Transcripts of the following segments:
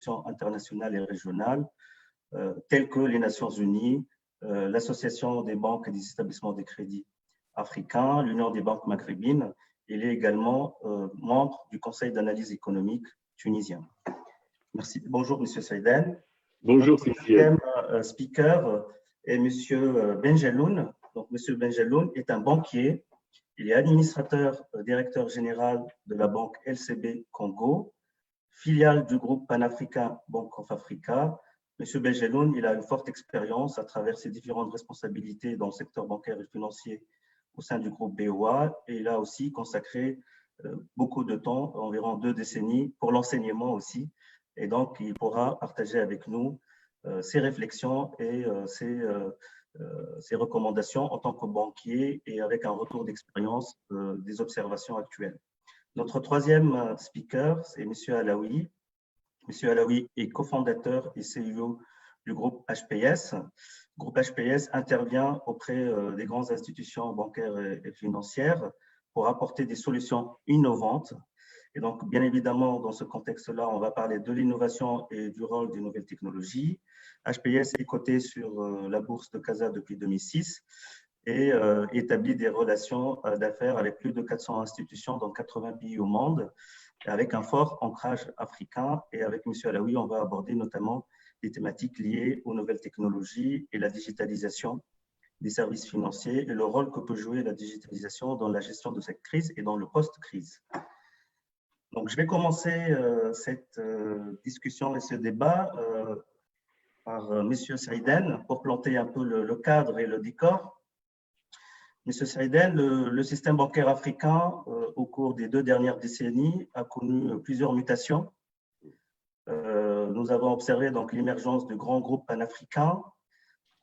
institutions internationales et régionales, telles que les Nations Unies, l'Association des banques et des établissements de crédit africains, l'Union des banques maghrébines. Il est également membre du Conseil d'analyse économique tunisien. Merci. Bonjour, Monsieur Saïden. Bonjour, notre deuxième speaker est Monsieur Benjeloun. Donc, Monsieur Benjeloun est un banquier. Il est administrateur, directeur général de la banque LCB Congo, filiale du groupe panafricain Bank of Africa. Monsieur Benjeloun, il a une forte expérience à travers ses différentes responsabilités dans le secteur bancaire et financier au sein du groupe BOA, et il a aussi consacré beaucoup de temps, environ 2 décennies, pour l'enseignement aussi. Et donc, il pourra partager avec nous ses réflexions et ses recommandations en tant que banquier et avec un retour d'expérience des observations actuelles. Notre troisième speaker, c'est M. Alaoui. M. Alaoui est cofondateur et CEO du groupe HPS. Le groupe HPS intervient auprès des grandes institutions bancaires et financières pour apporter des solutions innovantes. Et donc, bien évidemment, dans ce contexte-là, on va parler de l'innovation et du rôle des nouvelles technologies. HPS est coté sur la bourse de Casa depuis 2006 et établit des relations d'affaires avec plus de 400 institutions dans 80 pays au monde, avec un fort ancrage africain. Et avec M. Alaoui, on va aborder notamment des thématiques liées aux nouvelles technologies et la digitalisation des services financiers et le rôle que peut jouer la digitalisation dans la gestion de cette crise et dans le post-crise. Donc, je vais commencer cette discussion et ce débat par M. Saïden pour planter un peu le cadre et le décor. M. Saïden, le système bancaire africain, au cours des 2 dernières décennies, a connu plusieurs mutations. Nous avons observé donc l'émergence de grands groupes panafricains,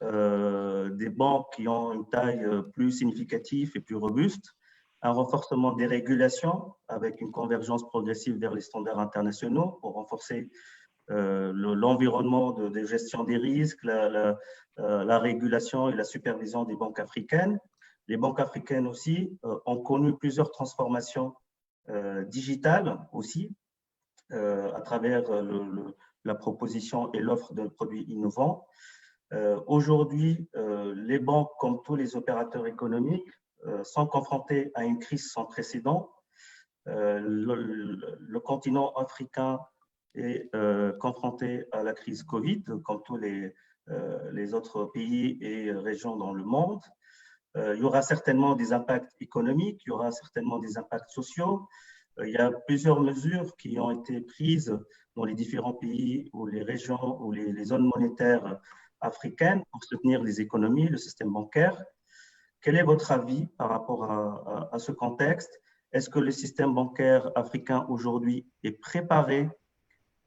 des banques qui ont une taille plus significative et plus robuste, un renforcement des régulations avec une convergence progressive vers les standards internationaux pour renforcer l'environnement de gestion des risques, la régulation et la supervision des banques africaines. Les banques africaines aussi ont connu plusieurs transformations digitales aussi à travers la proposition et l'offre de produits innovants. Aujourd'hui, les banques, comme tous les opérateurs économiques, sont confrontés à une crise sans précédent. Le continent africain est confronté à la crise Covid, comme tous les autres pays et régions dans le monde. Il y aura certainement des impacts économiques, il y aura certainement des impacts sociaux. Il y a plusieurs mesures qui ont été prises dans les différents pays ou les régions ou les zones monétaires africaines pour soutenir les économies, le système bancaire. Quel est votre avis par rapport à ce contexte? Est-ce que le système bancaire africain aujourd'hui est préparé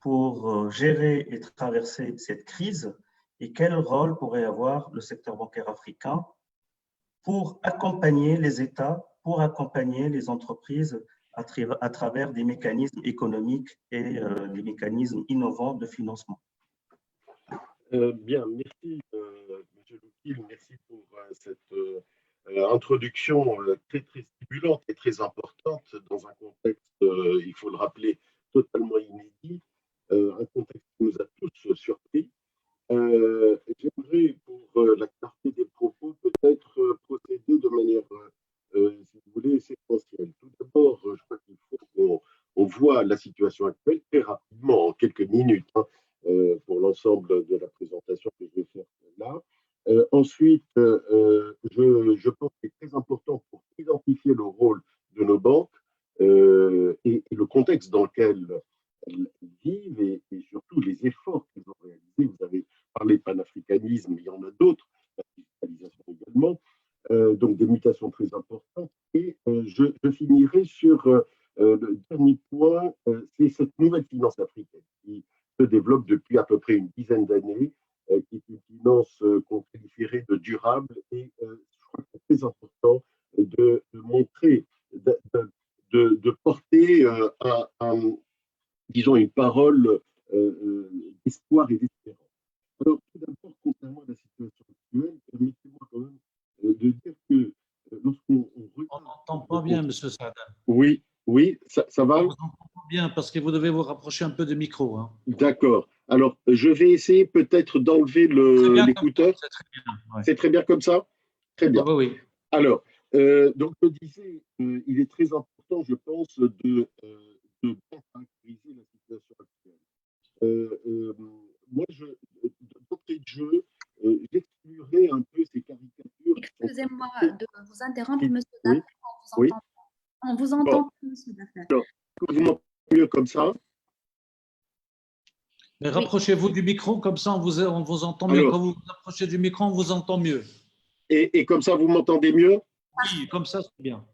pour gérer et traverser cette crise? Et quel rôle pourrait avoir le secteur bancaire africain pour accompagner les États, pour accompagner les entreprises à travers des mécanismes économiques et des mécanismes innovants de financement? Bien, merci M. Loukil, merci pour cette introduction très stimulante et très importante dans un contexte, il faut le rappeler, totalement inédit, un contexte qui nous a tous surpris. J'aimerais, pour la clarté des propos, peut-être procéder de manière, si vous voulez, séquentielle. Tout d'abord, je crois qu'il faut qu'on voit la situation actuelle très rapidement, en quelques minutes, pour l'ensemble de la présentation que je vais faire là. Ensuite, je pense qu'il est très important pour identifier le rôle de nos banques et le contexte dans lequel elles vivent et surtout les efforts qu'elles ont réalisés. Vous avez parlé de panafricanisme, il y en a d'autres, la digitalisation également, donc des mutations très importantes. Et je finirai sur le dernier point, c'est cette nouvelle finance africaine qui se développe depuis à peu près une dizaine d'années, qui est une finance qu'on qualifierait de durable. Et je crois que c'est très important de montrer, de porter disons, une parole d'espoir et d'espérance. Alors, tout d'abord, concernant la situation actuelle, permettez-moi quand même de dire que lorsqu'on regarde… On n'entend pas bien, M. Saada. Oui, ça va? On vous entend pas bien parce que vous devez vous rapprocher un peu du micro. D'accord. Alors, je vais essayer peut-être d'enlever Très bien comme ça, l'écouteur. c'est très bien. Ouais. C'est très bien comme ça? Très Oui, bien. oui, oui. Alors, donc je disais, il est très important, je pense, de bien caractériser la situation actuelle. Moi, d'entrée de jeu, j'exclurais un peu ces caricatures qui sont Excusez-moi très, de vous interrompre, monsieur oui, Daffer, oui. on vous Bon, entend, monsieur Daffer. alors, vous m'entendez mieux comme ça? Mais Oui. rapprochez-vous du micro, comme ça on vous entend mieux. Alors, Quand vous vous approchez du micro, on vous entend mieux. et comme ça, vous m'entendez mieux? Oui, comme ça, c'est bien.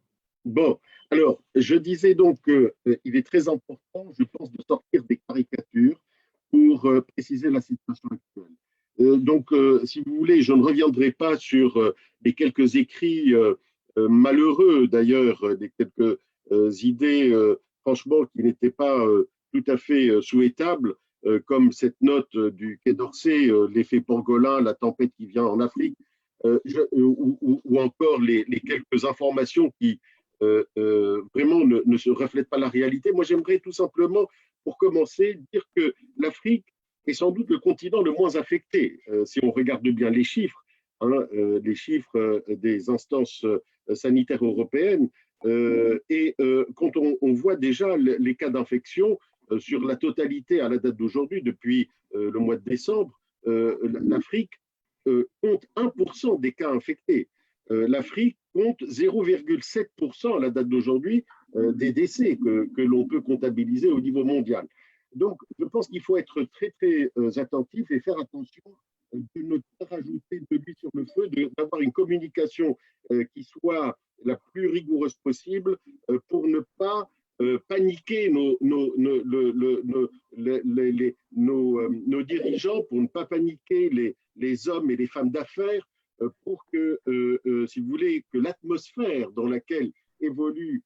Bon, alors, je disais donc qu'il est très important, je pense, de sortir des caricatures pour préciser la situation actuelle. Si vous voulez, je ne reviendrai pas sur les quelques écrits malheureux, d'ailleurs, des quelques idées, franchement, qui n'étaient pas tout à fait souhaitables, comme cette note du Quai d'Orsay, l'effet pangolin, la tempête qui vient en Afrique, ou encore les quelques informations qui vraiment ne se reflètent pas la réalité. Moi, j'aimerais tout simplement, pour commencer, dire que l'Afrique est sans doute le continent le moins affecté, si on regarde bien les chiffres, hein, les chiffres des instances sanitaires européennes. Quand on voit déjà les cas d'infection sur la totalité à la date d'aujourd'hui, depuis le mois de décembre, l'Afrique compte 1% des cas infectés. L'Afrique compte 0,7% à la date d'aujourd'hui des décès que l'on peut comptabiliser au niveau mondial. Donc, je pense qu'il faut être très, très attentif et faire attention de ne pas rajouter de l'huile sur le feu, d'avoir une communication qui soit la plus rigoureuse possible pour ne pas paniquer nos dirigeants, pour ne pas paniquer les hommes et les femmes d'affaires, pour que, si vous voulez, que l'atmosphère dans laquelle évolue,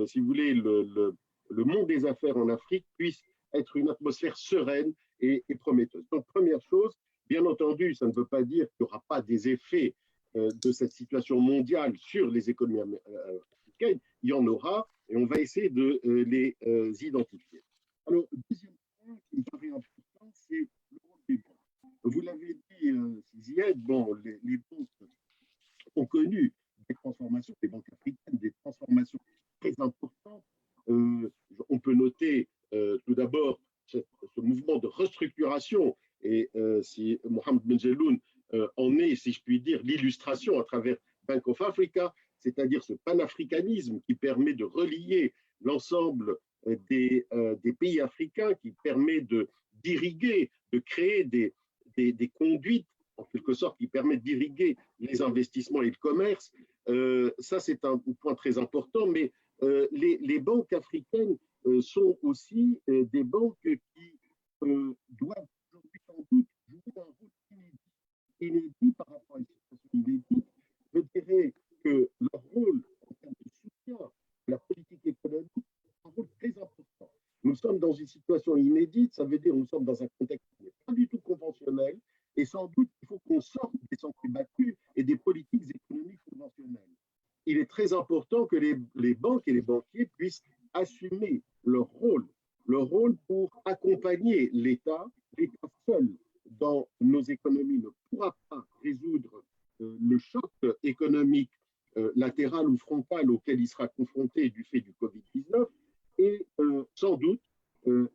si vous voulez, le monde des affaires en Afrique puisse être une atmosphère sereine et prometteuse. Donc, première chose, bien entendu, ça ne veut pas dire qu'il n'y aura pas des effets de cette situation mondiale sur les économies africaines. Il y en aura et on va essayer de les identifier. Alors, deuxième point qui me paraît important, c'est le rôle des banques. Vous l'avez dit, Zied, bon, les banques ont connu des transformations, les banques africaines, des transformations très importantes. On peut noter tout d'abord ce mouvement de restructuration et si Mohamed Benjelloun en est, si je puis dire, l'illustration à travers Bank of Africa, c'est-à-dire ce panafricanisme qui permet de relier l'ensemble des pays africains, qui permet d'irriguer, de créer des conduites, en quelque sorte, qui permettent d'irriguer les investissements et le commerce. Ça, c'est un point très important, mais les banques africaines sont aussi des banques qui doivent aujourd'hui sans doute jouer un rôle inédit par rapport à une situation inédite. Je dirais que leur rôle en termes de soutien à la politique économique est un rôle très important. Nous sommes dans une situation inédite, ça veut dire que nous sommes dans un contexte qui n'est pas du tout conventionnel, et sans doute il faut qu'on sorte des sentiers battus et des politiques économiques conventionnelles. Il est très important que les banques et les banquiers puissent assumer leur rôle pour accompagner l'État. L'État seul dans nos économies ne pourra pas résoudre le choc économique latéral ou frontal auquel il sera confronté du fait du Covid-19. Et sans doute,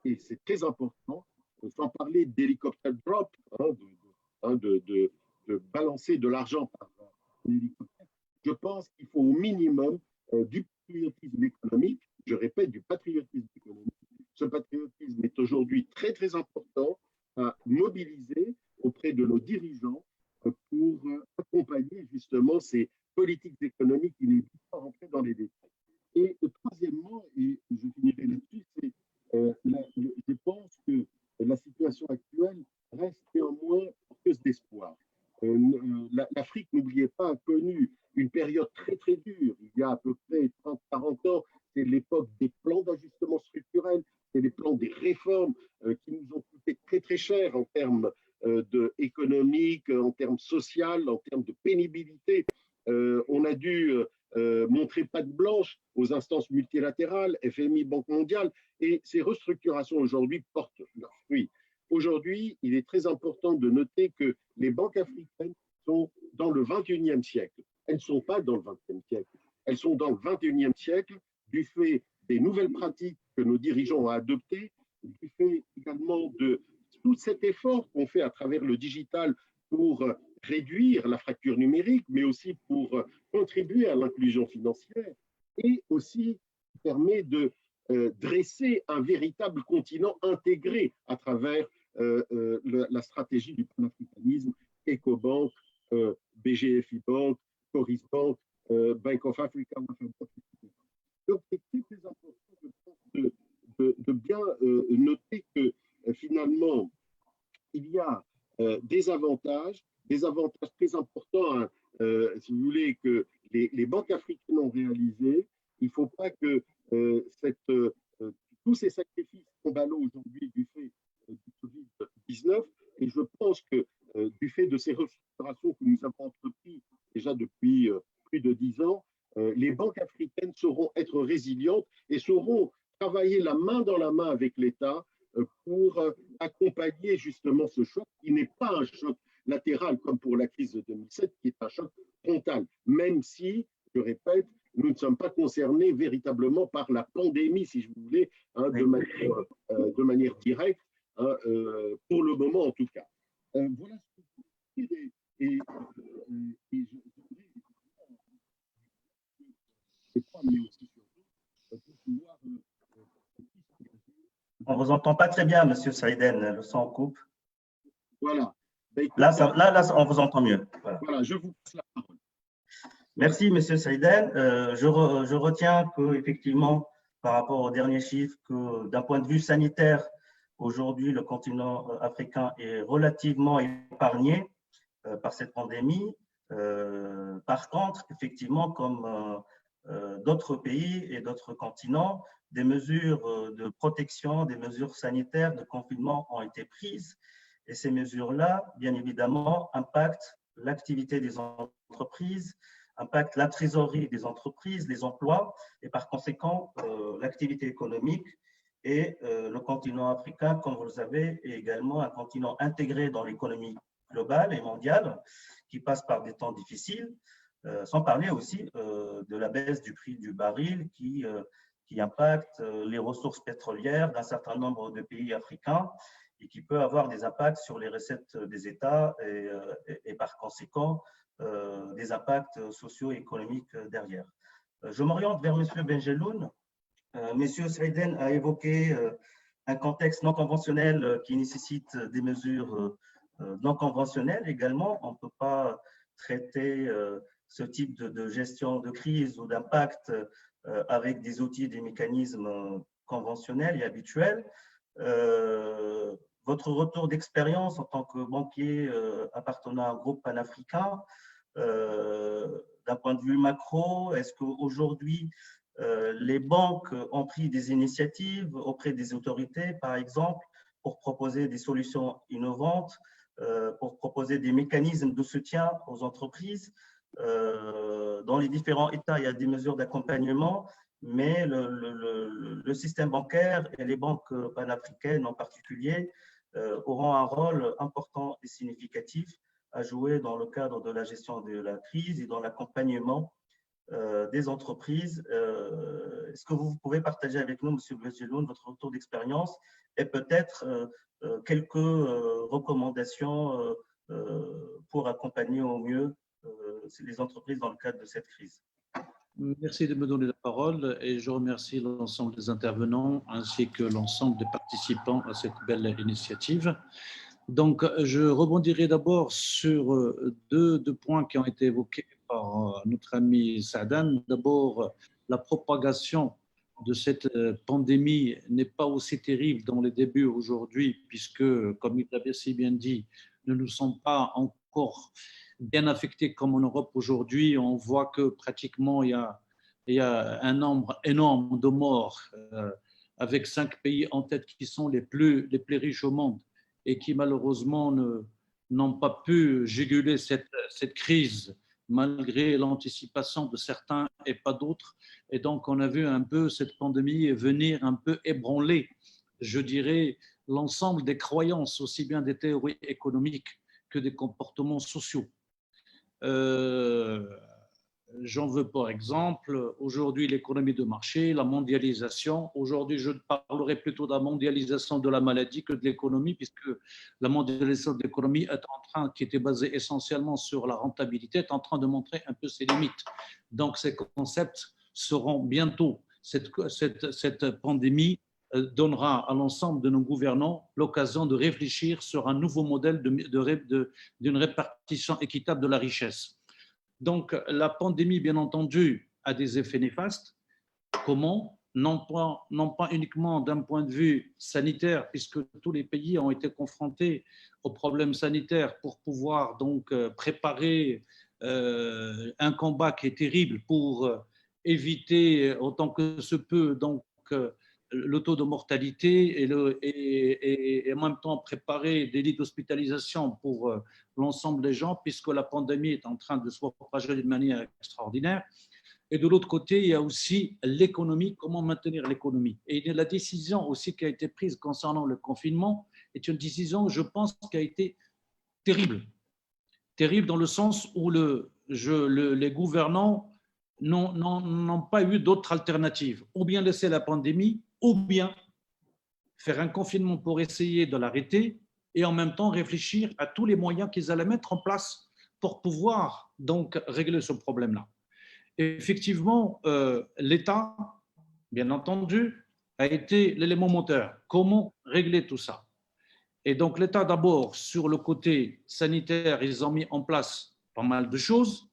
et c'est très important, sans parler d'hélicoptère drop, de balancer de l'argent par hélicoptère, je pense qu'il faut au minimum du patriotisme économique, je répète, du patriotisme économique. Ce patriotisme est aujourd'hui très, très important à mobiliser auprès de nos dirigeants pour accompagner justement ces politiques économiques inédites sans rentrer dans les détails. Et troisièmement, et je finirai là-dessus, c'est je pense que la situation actuelle reste néanmoins porteuse d'espoir. L'Afrique, n'oubliez pas, a connu une période très très dure. Il y a à peu près 30-40 ans, c'est l'époque des plans d'ajustement structurel, c'est les plans des réformes qui nous ont coûté très très cher en termes économiques, en termes sociaux, en termes de pénibilité. On a dû montrer patte blanche aux instances multilatérales, FMI, Banque mondiale, et ces restructurations aujourd'hui portent leurs construit. Aujourd'hui, il est très important de noter que les banques africaines sont dans le 21e siècle. Elles ne sont pas dans le 20e siècle. Elles sont dans le 21e siècle du fait des nouvelles pratiques que nos dirigeants ont adoptées, du fait également de tout cet effort qu'on fait à travers le digital pour réduire la fracture numérique, mais aussi pour contribuer à l'inclusion financière, et aussi permet de dresser un véritable continent intégré à travers la stratégie du panafricanisme, EcoBank, BGFI Bank, Coris Bank, Bank of Africa, etc. Donc, c'est très important, je pense, de bien noter que finalement, il y a des avantages très importants, hein, si vous voulez, que les banques africaines ont réalisés. Il ne faut pas que tous ces sacrifices tombent à l'eau aujourd'hui du fait du Covid-19. Et je pense que du fait de ces restructurations que nous avons entreprises déjà depuis plus de 10 ans, les banques africaines sauront être résilientes et sauront travailler la main dans la main avec l'État pour accompagner justement ce choc qui n'est pas un choc latéral comme pour la crise de 2007, qui est un choc frontal, même si, je répète, nous ne sommes pas concernés véritablement par la pandémie, si je voulais, hein, de manière directe, hein, pour le moment en tout cas. Voilà ce que je dis, et mais aussi pour pouvoir On ne vous entend pas très bien, Monsieur Saïden, le son coupe. voilà. Ben, écoutez, là, on vous entend mieux. Voilà, je vous passe la parole. Merci, Monsieur Saïden. Je retiens qu'effectivement, par rapport aux derniers chiffres, que d'un point de vue sanitaire, aujourd'hui, le continent africain est relativement épargné par cette pandémie. Par contre, effectivement, comme d'autres pays et d'autres continents, des mesures de protection, des mesures sanitaires, de confinement ont été prises. Et ces mesures-là, bien évidemment, impactent l'activité des entreprises, impactent la trésorerie des entreprises, les emplois, et par conséquent, l'activité économique. Et le continent africain, comme vous le savez, est également un continent intégré dans l'économie globale et mondiale, qui passe par des temps difficiles, sans parler aussi de la baisse du prix du baril qui impacte les ressources pétrolières d'un certain nombre de pays africains et qui peut avoir des impacts sur les recettes des États et par conséquent des impacts socio-économiques derrière. Je m'oriente vers M. Benjeloun. M. Saïden a évoqué un contexte non conventionnel qui nécessite des mesures non conventionnelles également. On ne peut pas traiter ce type de gestion de crise ou d'impact avec des outils et des mécanismes conventionnels et habituels. Votre retour d'expérience en tant que banquier appartenant à un groupe panafricain, d'un point de vue macro, est-ce qu'aujourd'hui, les banques ont pris des initiatives auprès des autorités, par exemple, pour proposer des solutions innovantes, pour proposer des mécanismes de soutien aux entreprises? Dans les différents États, il y a des mesures d'accompagnement, mais le système bancaire et les banques panafricaines en particulier auront un rôle important et significatif à jouer dans le cadre de la gestion de la crise et dans l'accompagnement des entreprises. Est-ce que vous pouvez partager avec nous, M. Benjeloun, votre retour d'expérience et peut-être quelques recommandations pour accompagner au mieux les entreprises dans le cadre de cette crise? Merci de me donner la parole et je remercie l'ensemble des intervenants ainsi que l'ensemble des participants à cette belle initiative. Donc, je rebondirai d'abord sur deux points qui ont été évoqués par notre ami Saïden. D'abord, la propagation de cette pandémie n'est pas aussi terrible dans les débuts aujourd'hui, puisque, comme il l'avait si bien dit, nous ne sommes pas encore bien affectés comme en Europe aujourd'hui. On voit que pratiquement il y a un nombre énorme de morts, avec 5 pays en tête qui sont les plus riches au monde et qui malheureusement n'ont pas pu juguler cette crise malgré l'anticipation de certains et pas d'autres. Et donc, on a vu un peu cette pandémie venir un peu ébranler, je dirais, l'ensemble des croyances, aussi bien des théories économiques que des comportements sociaux. J'en veux pour exemple, aujourd'hui, l'économie de marché, la mondialisation. Aujourd'hui, je parlerai plutôt de la mondialisation de la maladie que de l'économie, puisque la mondialisation de l'économie est en train, qui était basée essentiellement sur la rentabilité, est en train de montrer un peu ses limites. Donc, ces concepts seront bientôt, cette pandémie donnera à l'ensemble de nos gouvernants l'occasion de réfléchir sur un nouveau modèle d'une répartition équitable de la richesse. Donc, la pandémie, bien entendu, a des effets néfastes. Comment ? Non pas uniquement d'un point de vue sanitaire, puisque tous les pays ont été confrontés aux problèmes sanitaires pour pouvoir donc préparer un combat qui est terrible pour éviter autant que se peut donc le taux de mortalité et en même temps préparer des lits d'hospitalisation pour l'ensemble des gens, puisque la pandémie est en train de se propager d'une manière extraordinaire. Et de l'autre côté, il y a aussi l'économie, comment maintenir l'économie. Et la décision aussi qui a été prise concernant le confinement est une décision, je pense, qui a été terrible. Terrible dans le sens où les gouvernants n'ont pas eu d'autre alternative. Ou bien laisser la pandémie, ou bien faire un confinement pour essayer de l'arrêter et en même temps réfléchir à tous les moyens qu'ils allaient mettre en place pour pouvoir donc régler ce problème-là. Effectivement, l'État, bien entendu, a été l'élément moteur. Comment régler tout ça? Et donc l'État, d'abord, sur le côté sanitaire, ils ont mis en place pas mal de choses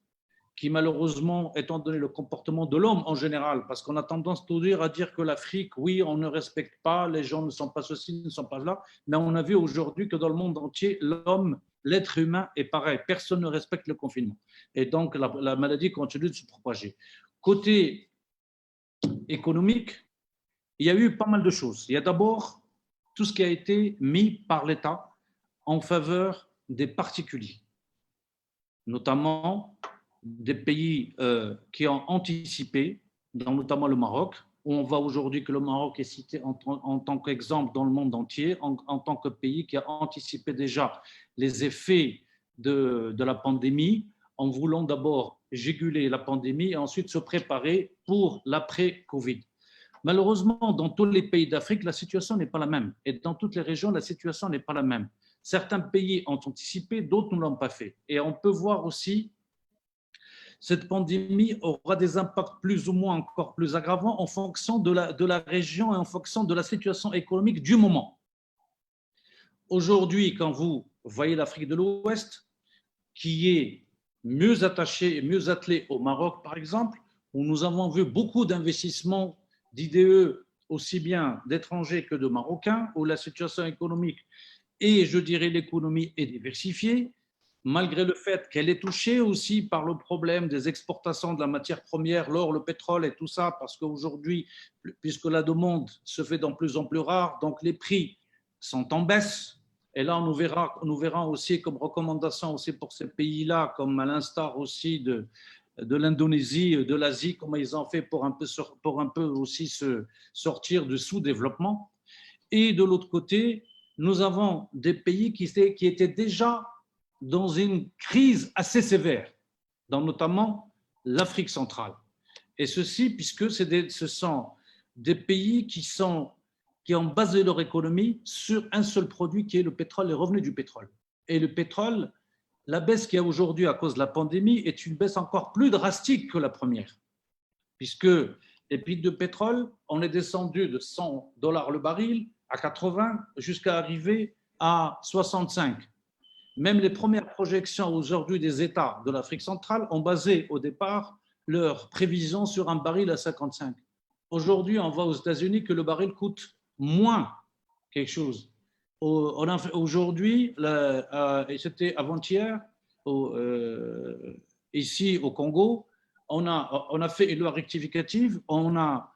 qui, malheureusement, étant donné le comportement de l'homme en général, parce qu'on a tendance toujours à dire que l'Afrique, oui, on ne respecte pas, les gens ne sont pas ceci, ne sont pas là, mais on a vu aujourd'hui que dans le monde entier, l'homme, l'être humain est pareil, personne ne respecte le confinement. Et donc, la maladie continue de se propager. Côté économique, il y a eu pas mal de choses. Il y a d'abord tout ce qui a été mis par l'État en faveur des particuliers, notamment des pays qui ont anticipé, notamment le Maroc, où on voit aujourd'hui que le Maroc est cité en tant qu'exemple dans le monde entier, en tant que pays qui a anticipé déjà les effets de la pandémie, en voulant d'abord juguler la pandémie et ensuite se préparer pour l'après-Covid. Malheureusement, dans tous les pays d'Afrique, la situation n'est pas la même. Et dans toutes les régions, la situation n'est pas la même. Certains pays ont anticipé, d'autres ne l'ont pas fait. Et on peut voir aussi cette pandémie aura des impacts plus ou moins encore plus aggravants en fonction de la région et en fonction de la situation économique du moment. Aujourd'hui, quand vous voyez l'Afrique de l'Ouest, qui est mieux attachée et mieux attelée au Maroc, par exemple, où nous avons vu beaucoup d'investissements d'IDE, aussi bien d'étrangers que de Marocains, où la situation économique et, je dirais, l'économie est diversifiée, malgré le fait qu'elle est touchée aussi par le problème des exportations de la matière première, l'or, le pétrole et tout ça, parce qu'aujourd'hui, puisque la demande se fait de plus en plus rare, donc les prix sont en baisse. Et là, nous verrons aussi comme recommandation aussi pour ces pays-là, comme à l'instar aussi de l'Indonésie, de l'Asie, comment ils ont fait pour un peu aussi se sortir du sous-développement. Et de l'autre côté, nous avons des pays qui étaient déjà dans une crise assez sévère, dans notamment l'Afrique centrale. Et ceci, puisque ce sont des pays qui ont basé leur économie sur un seul produit qui est le pétrole, les revenus du pétrole. Et le pétrole, la baisse qu'il y a aujourd'hui à cause de la pandémie est une baisse encore plus drastique que la première, puisque les prix de pétrole, on est descendu de $100 le baril à 80 jusqu'à arriver à 65. Même les premières projections aujourd'hui des États de l'Afrique centrale ont basé au départ leurs prévisions sur un baril à 55. Aujourd'hui, on voit aux États-Unis que le baril coûte moins quelque chose. Aujourd'hui, c'était avant-hier, ici au Congo, on a fait une loi rectificative, on a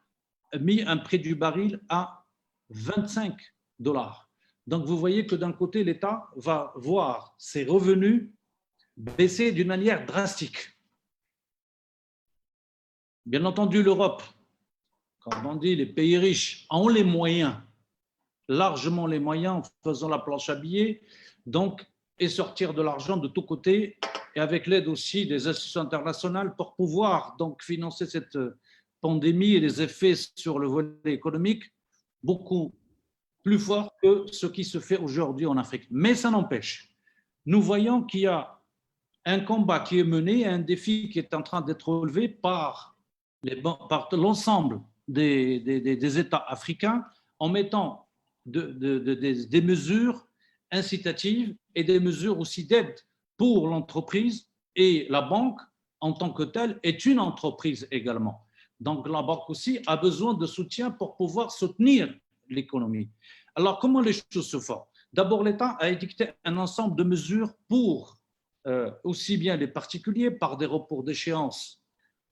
mis un prix du baril à $25. Donc, vous voyez que d'un côté, l'État va voir ses revenus baisser d'une manière drastique. Bien entendu, l'Europe, comme on dit, les pays riches ont les moyens largement les moyens en faisant la planche à billets, donc, et sortir de l'argent de tous côtés, et avec l'aide aussi des institutions internationales pour pouvoir donc financer cette pandémie et les effets sur le volet économique beaucoup plus fort que ce qui se fait aujourd'hui en Afrique. Mais ça n'empêche, nous voyons qu'il y a un combat qui est mené, un défi qui est en train d'être relevé par l'ensemble des États africains en mettant des mesures incitatives et des mesures aussi d'aide pour l'entreprise, et la banque en tant que telle est une entreprise également. Donc la banque aussi a besoin de soutien pour pouvoir soutenir l'économie. Alors comment les choses se font? D'abord, l'État a édicté un ensemble de mesures pour aussi bien les particuliers par des reports d'échéance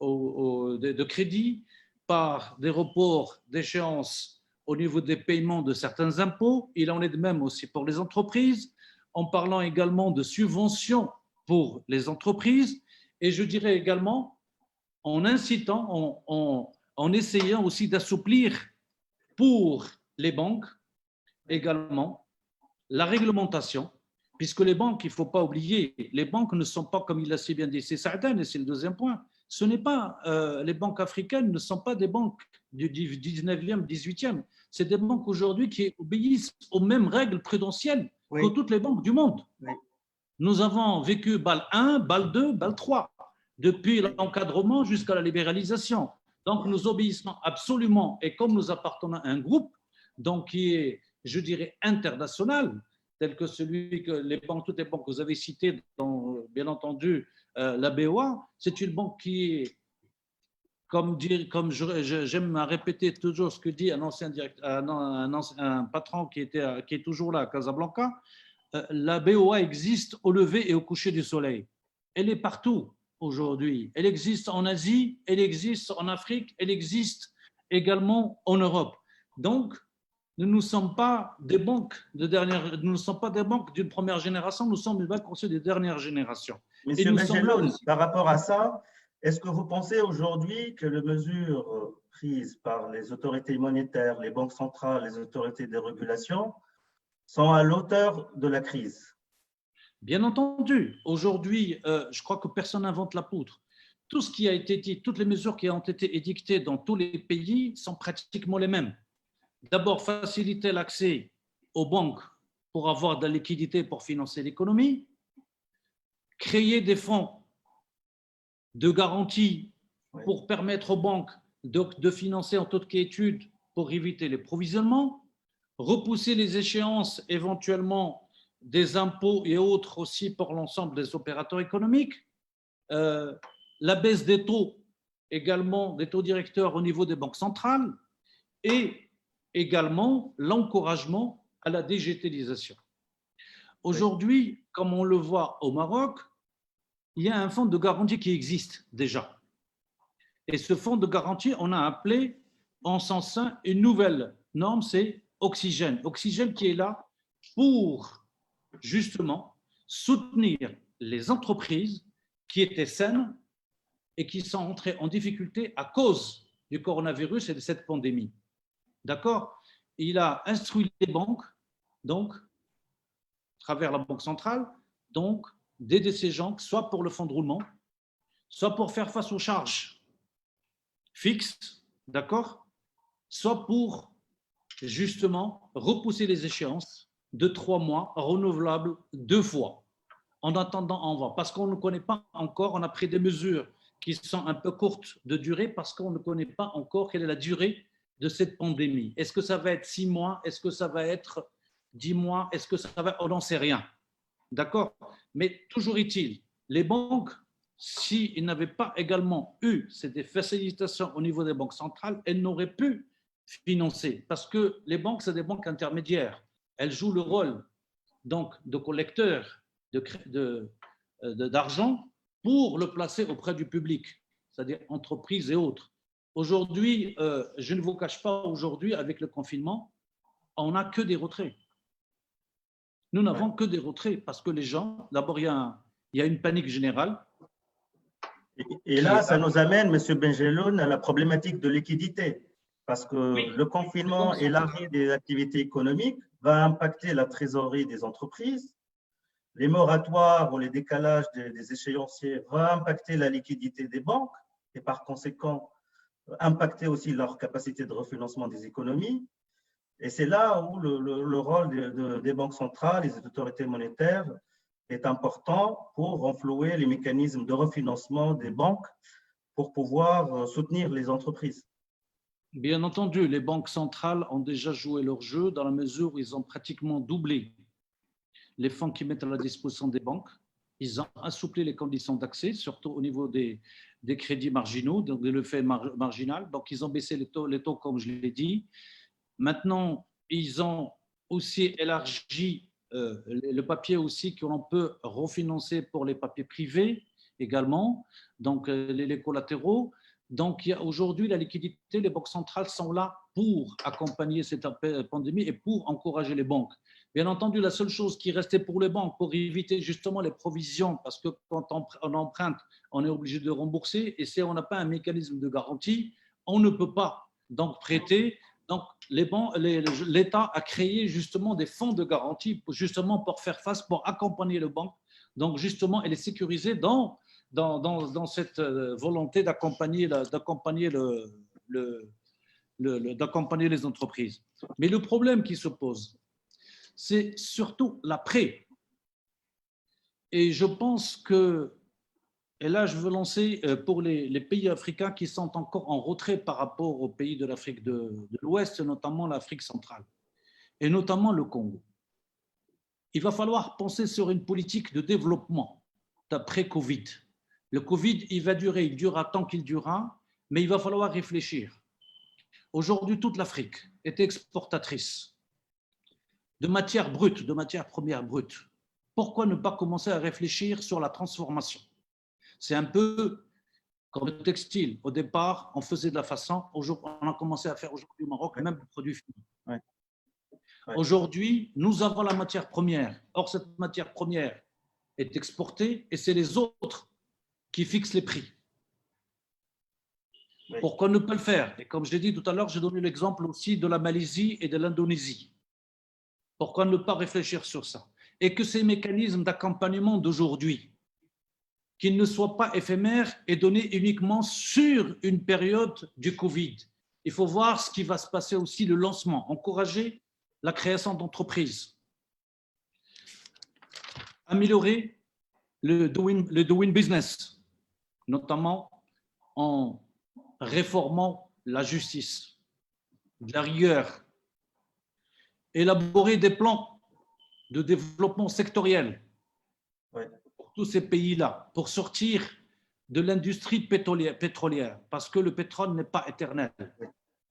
de crédit, par des reports d'échéance au niveau des paiements de certains impôts. Il en est de même aussi pour les entreprises, en parlant également de subventions pour les entreprises, et je dirais également en incitant, en essayant aussi d'assouplir pour les banques également la réglementation, puisque les banques, il ne faut pas oublier, les banques ne sont pas, comme il l'a si bien dit, c'est Saadane, et c'est le deuxième point, ce n'est pas, les banques africaines ne sont pas des banques du 19e, 18e, c'est des banques aujourd'hui qui obéissent aux mêmes règles prudentielles que toutes les banques du monde. Oui. Nous avons vécu BAL 1, BAL 2, BAL 3, depuis l'encadrement jusqu'à la libéralisation. Donc nous obéissons absolument, et comme nous appartenons à un groupe donc, qui est, je dirais, international, tel que celui que toutes les banques que vous avez citées, bien entendu la BOA, c'est une banque qui est, comme j'aime à répéter toujours ce que dit un ancien un patron qui est toujours là à Casablanca, la BOA existe au lever et au coucher du soleil. Elle est partout aujourd'hui. Elle existe en Asie, elle existe en Afrique, elle existe également en Europe. Donc, nous ne sommes pas des banques nous ne sommes pas des banques d'une première génération, nous sommes des banques aussi des dernières générations. Monsieur Benjeloun, par rapport à ça, est-ce que vous pensez aujourd'hui que les mesures prises par les autorités monétaires, les banques centrales, les autorités de régulation sont à l'auteur de la crise? Bien entendu. Aujourd'hui, je crois que personne n'invente la poudre. Tout ce qui a été dit, toutes les mesures qui ont été édictées dans tous les pays sont pratiquement les mêmes. D'abord, faciliter l'accès aux banques pour avoir de la liquidité pour financer l'économie, créer des fonds de garantie pour permettre aux banques de financer en toute quiétude pour éviter les provisionnements, repousser les échéances éventuellement des impôts et autres aussi pour l'ensemble des opérateurs économiques, la baisse des taux également, des taux directeurs au niveau des banques centrales, et également l'encouragement à la digitalisation. Aujourd'hui, comme on le voit au Maroc, il y a un fonds de garantie qui existe déjà. Et ce fonds de garantie, on a appelé en son sein une nouvelle norme, c'est Oxygène. Oxygène qui est là pour justement soutenir les entreprises qui étaient saines et qui sont entrées en difficulté à cause du coronavirus et de cette pandémie. D'accord? Il a instruit les banques, donc, à travers la Banque centrale, donc, d'aider ces gens, soit pour le fonds de roulement, soit pour faire face aux charges fixes, d'accord? Soit pour, justement, repousser les échéances de 3 mois, renouvelables 2 fois. En attendant, on va. Parce qu'on ne connaît pas encore, on a pris des mesures qui sont un peu courtes de durée parce qu'on ne connaît pas encore quelle est la durée de cette pandémie. Est-ce que ça va être 6 mois? Est-ce que ça va être 10 mois? Est-ce que ça va… On n'en sait rien. D'accord? Mais toujours est-il, les banques, s'ils n'avaient pas également eu ces facilitations au niveau des banques centrales, elles n'auraient pu financer. Parce que les banques, c'est des banques intermédiaires. Elles jouent le rôle donc, de collecteurs d'argent pour le placer auprès du public, c'est-à-dire entreprises et autres. Aujourd'hui, je ne vous cache pas, aujourd'hui, avec le confinement, on n'a que des retraits. Nous n'avons que des retraits parce que les gens, d'abord, il y a une panique générale. Et là, ça nous amène, M. Benjeloun, à la problématique de liquidité. Parce que le confinement Les banques et l'arrêt des activités économiques va impacter la trésorerie des entreprises. Les moratoires ou les décalages des échéanciers vont impacter la liquidité des banques et par conséquent impacter aussi leur capacité de refinancement des économies. Et c'est là où le rôle des banques centrales et des autorités monétaires est important pour renflouer les mécanismes de refinancement des banques pour pouvoir soutenir les entreprises. Bien entendu, les banques centrales ont déjà joué leur jeu dans la mesure où ils ont pratiquement doublé les fonds qu'ils mettent à la disposition des banques. Ils ont assouplé les conditions d'accès, surtout au niveau des crédits marginaux, donc de l'effet marginal. Donc, ils ont baissé les taux comme je l'ai dit. Maintenant, ils ont aussi élargi le papier aussi que l'on peut refinancer pour les papiers privés également, donc les collatéraux. Donc, aujourd'hui, la liquidité, les banques centrales sont là pour accompagner cette pandémie et pour encourager les banques. Bien entendu, la seule chose qui restait pour les banques, pour éviter justement les provisions, parce que quand on emprunte, on est obligé de rembourser, et si on n'a pas un mécanisme de garantie, on ne peut pas donc prêter. Donc, l'État a créé justement des fonds de garantie justement pour faire face, pour accompagner les banques, donc justement, et les sécuriser dans cette volonté d'accompagner d'accompagner les entreprises. Mais le problème qui se pose, c'est surtout l'après. Et je pense que, et là je veux lancer pour les pays africains qui sont encore en retrait par rapport aux pays de l'Afrique de l'Ouest, notamment l'Afrique centrale, et notamment le Congo. Il va falloir penser sur une politique de développement d'après Covid. Le Covid, il va durer, il durera tant qu'il durera, mais il va falloir réfléchir. Aujourd'hui, toute l'Afrique est exportatrice de matières brutes, de matières premières brutes. Pourquoi ne pas commencer à réfléchir sur la transformation? C'est un peu comme le textile. Au départ, on faisait de la façon. Aujourd'hui, on a commencé à faire aujourd'hui au Maroc même des produits finis. Ouais. Ouais. Aujourd'hui, nous avons la matière première. Or, cette matière première est exportée et c'est les autres qui fixent les prix. Oui. Pourquoi ne pas le faire? Et comme je l'ai dit tout à l'heure, j'ai donné l'exemple aussi de la Malaisie et de l'Indonésie. Pourquoi ne pas réfléchir sur ça? Et que ces mécanismes d'accompagnement d'aujourd'hui, qu'ils ne soient pas éphémères et donnés uniquement sur une période du Covid. Il faut voir ce qui va se passer aussi, le lancement, encourager la création d'entreprises, améliorer le doing business, notamment en réformant la justice, de la rigueur, élaborer des plans de développement sectoriel pour tous ces pays-là, pour sortir de l'industrie pétrolière, parce que le pétrole n'est pas éternel.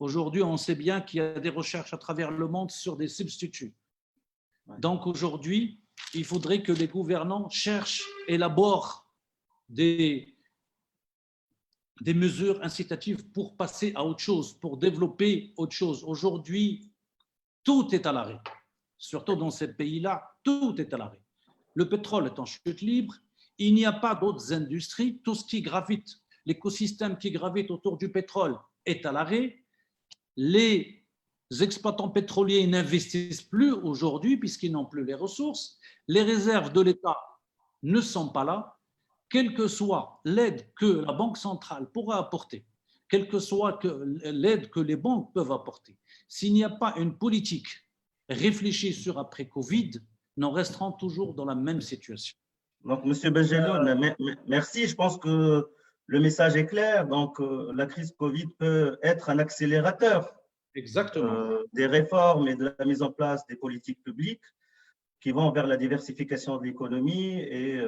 Aujourd'hui, on sait bien qu'il y a des recherches à travers le monde sur des substituts. Donc aujourd'hui, il faudrait que les gouvernants cherchent, élaborent des mesures incitatives pour passer à autre chose, pour développer autre chose. Aujourd'hui, tout est à l'arrêt. Surtout dans ces pays-là, tout est à l'arrêt. Le pétrole est en chute libre, il n'y a pas d'autres industries, tout ce qui gravite, l'écosystème qui gravite autour du pétrole est à l'arrêt. Les exploitants pétroliers n'investissent plus aujourd'hui puisqu'ils n'ont plus les ressources. Les réserves de l'État ne sont pas là. Quelle que soit l'aide que la Banque centrale pourra apporter, quelle que soit l'aide que les banques peuvent apporter, s'il n'y a pas une politique réfléchie sur après Covid, nous resterons toujours dans la même situation. Donc, M. Benjeloun, merci. Je pense que le message est clair. Donc, la crise Covid peut être un accélérateur. Exactement. Des réformes et de la mise en place des politiques publiques qui vont vers la diversification de l'économie et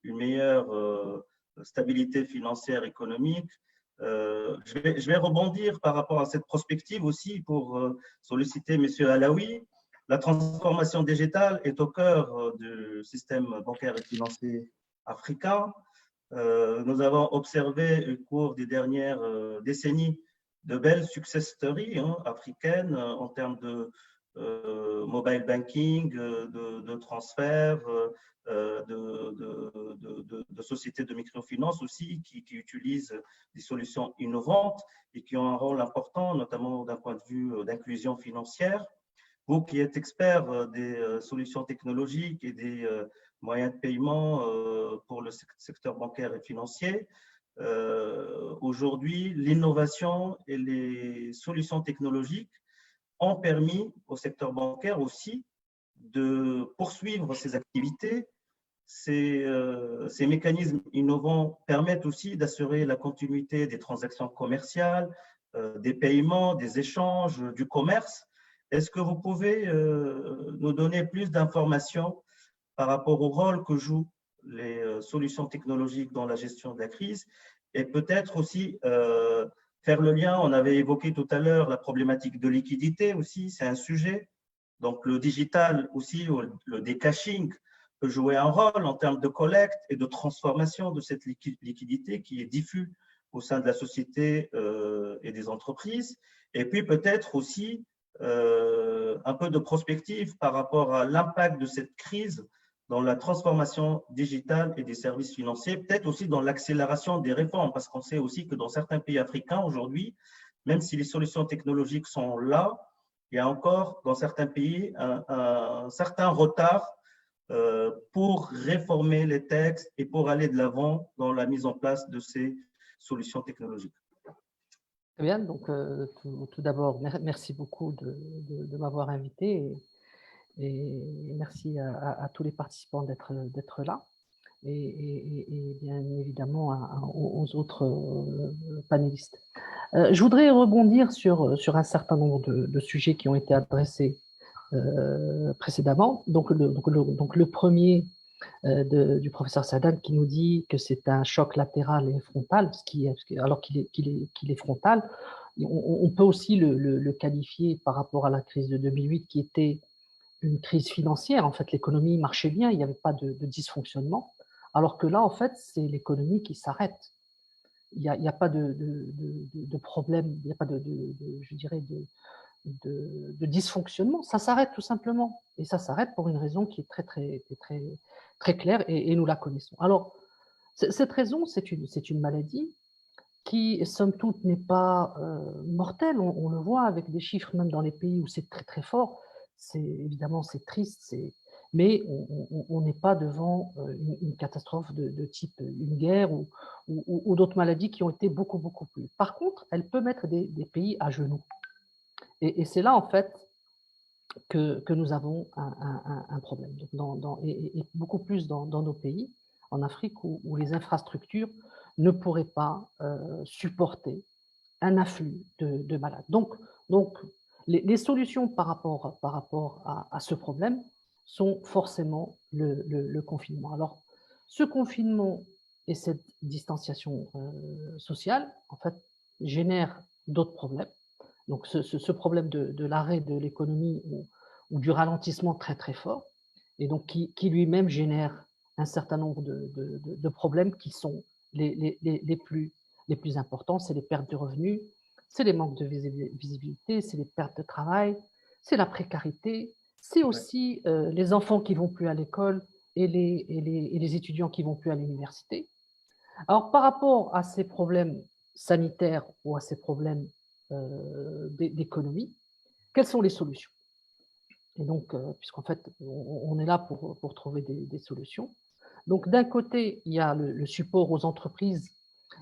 une meilleure stabilité financière économique. Je vais rebondir par rapport à cette prospective aussi pour solliciter M. Alaoui. La transformation digitale est au cœur du système bancaire et financier africain. Nous avons observé au cours des dernières décennies de belles success stories africaines en termes de mobile banking, de transfert, de de sociétés de microfinance aussi qui utilisent des solutions innovantes et qui ont un rôle important, notamment d'un point de vue d'inclusion financière. Vous qui êtes expert des solutions technologiques et des moyens de paiement pour le secteur bancaire et financier, aujourd'hui, l'innovation et les solutions technologiques ont permis au secteur bancaire aussi de poursuivre ses activités. Ces mécanismes innovants permettent aussi d'assurer la continuité des transactions commerciales, des paiements, des échanges, du commerce. Est-ce que vous pouvez nous donner plus d'informations par rapport au rôle que jouent les solutions technologiques dans la gestion de la crise et peut-être aussi faire le lien, on avait évoqué tout à l'heure la problématique de liquidité aussi, c'est un sujet. Donc le digital aussi, le décaching peut jouer un rôle en termes de collecte et de transformation de cette liquidité qui est diffuse au sein de la société et des entreprises. Et puis peut-être aussi un peu de prospective par rapport à l'impact de cette crise dans la transformation digitale et des services financiers, peut-être aussi dans l'accélération des réformes, parce qu'on sait aussi que dans certains pays africains aujourd'hui, même si les solutions technologiques sont là, il y a encore dans certains pays un certain retard pour réformer les textes et pour aller de l'avant dans la mise en place de ces solutions technologiques. Très bien, donc tout d'abord, merci beaucoup de m'avoir invité et merci à tous les participants d'être là et bien évidemment aux autres panélistes. Je voudrais rebondir sur un certain nombre de sujets qui ont été adressés précédemment. Donc le premier du professeur Sadan qui nous dit que c'est un choc latéral et frontal, alors qu'il est frontal. On peut aussi le qualifier par rapport à la crise de 2008 qui était une crise financière. En fait, l'économie marchait bien, il n'y avait pas de dysfonctionnement, alors que là, en fait, c'est l'économie qui s'arrête. Il n'y a pas de problème, il n'y a pas je dirais, de dysfonctionnement. Ça s'arrête tout simplement. Et ça s'arrête pour une raison qui est très claire et nous la connaissons. Alors, cette raison, c'est une maladie qui, somme toute, n'est pas mortelle. On le voit avec des chiffres, même dans les pays où c'est très fort. Évidemment, c'est triste, mais on n'est pas devant une catastrophe de type une guerre ou d'autres maladies qui ont été beaucoup plus. Par contre, elle peut mettre des pays à genoux. Et c'est là, en fait, que nous avons un problème. Et beaucoup plus dans nos pays, en Afrique, où les infrastructures ne pourraient pas supporter un afflux de malades. Donc les solutions par rapport à ce problème sont forcément le confinement. Alors, ce confinement et cette distanciation sociale, en fait, génèrent d'autres problèmes. Donc, ce problème de l'arrêt de l'économie ou du ralentissement très fort, et donc qui lui-même génère un certain nombre de problèmes qui sont les plus importants, c'est les pertes de revenus, c'est les manques de visibilité, c'est les pertes de travail, c'est la précarité, c'est aussi les enfants qui ne vont plus à l'école et les étudiants qui ne vont plus à l'université. Alors, par rapport à ces problèmes sanitaires ou à ces problèmes d'économie, quelles sont les solutions? Et donc, puisqu'en fait, on est là pour trouver des solutions. Donc, d'un côté, il y a le support aux entreprises.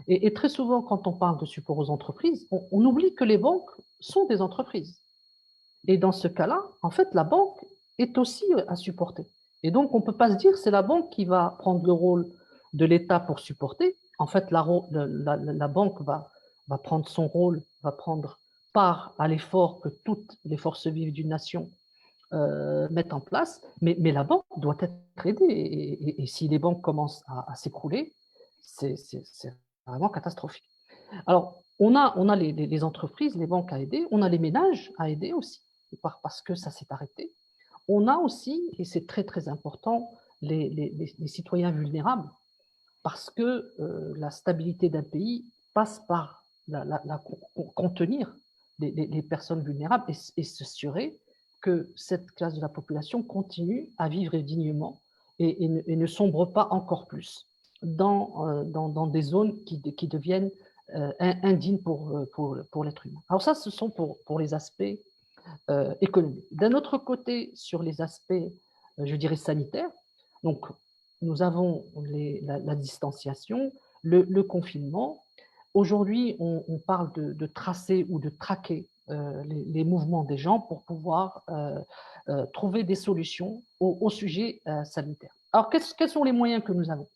Et très souvent, quand on parle de support aux entreprises, on oublie que les banques sont des entreprises. Et dans ce cas-là, en fait, la banque est aussi à supporter. Et donc, on ne peut pas se dire que c'est la banque qui va prendre le rôle de l'État pour supporter. En fait, la banque va prendre son rôle, va prendre part à l'effort que toutes les forces vives d'une nation mettent en place, mais la banque doit être aidée. Et si les banques commencent à s'écrouler, c'est vraiment catastrophique. Alors, on a les entreprises, les banques à aider, on a les ménages à aider aussi, parce que ça s'est arrêté. On a aussi, et c'est très important, les citoyens vulnérables, parce que la stabilité d'un pays passe par contenir les personnes vulnérables et s'assurer que cette classe de la population continue à vivre dignement et ne sombre pas encore plus. dans des zones qui deviennent indignes pour l'être humain. Alors ça, ce sont pour les aspects économiques. D'un autre côté, sur les aspects, je dirais, sanitaires, donc nous avons la distanciation, le confinement. Aujourd'hui, on parle de tracer ou de traquer les mouvements des gens pour pouvoir trouver des solutions au sujet sanitaire. Alors, quels sont les moyens que nous avons?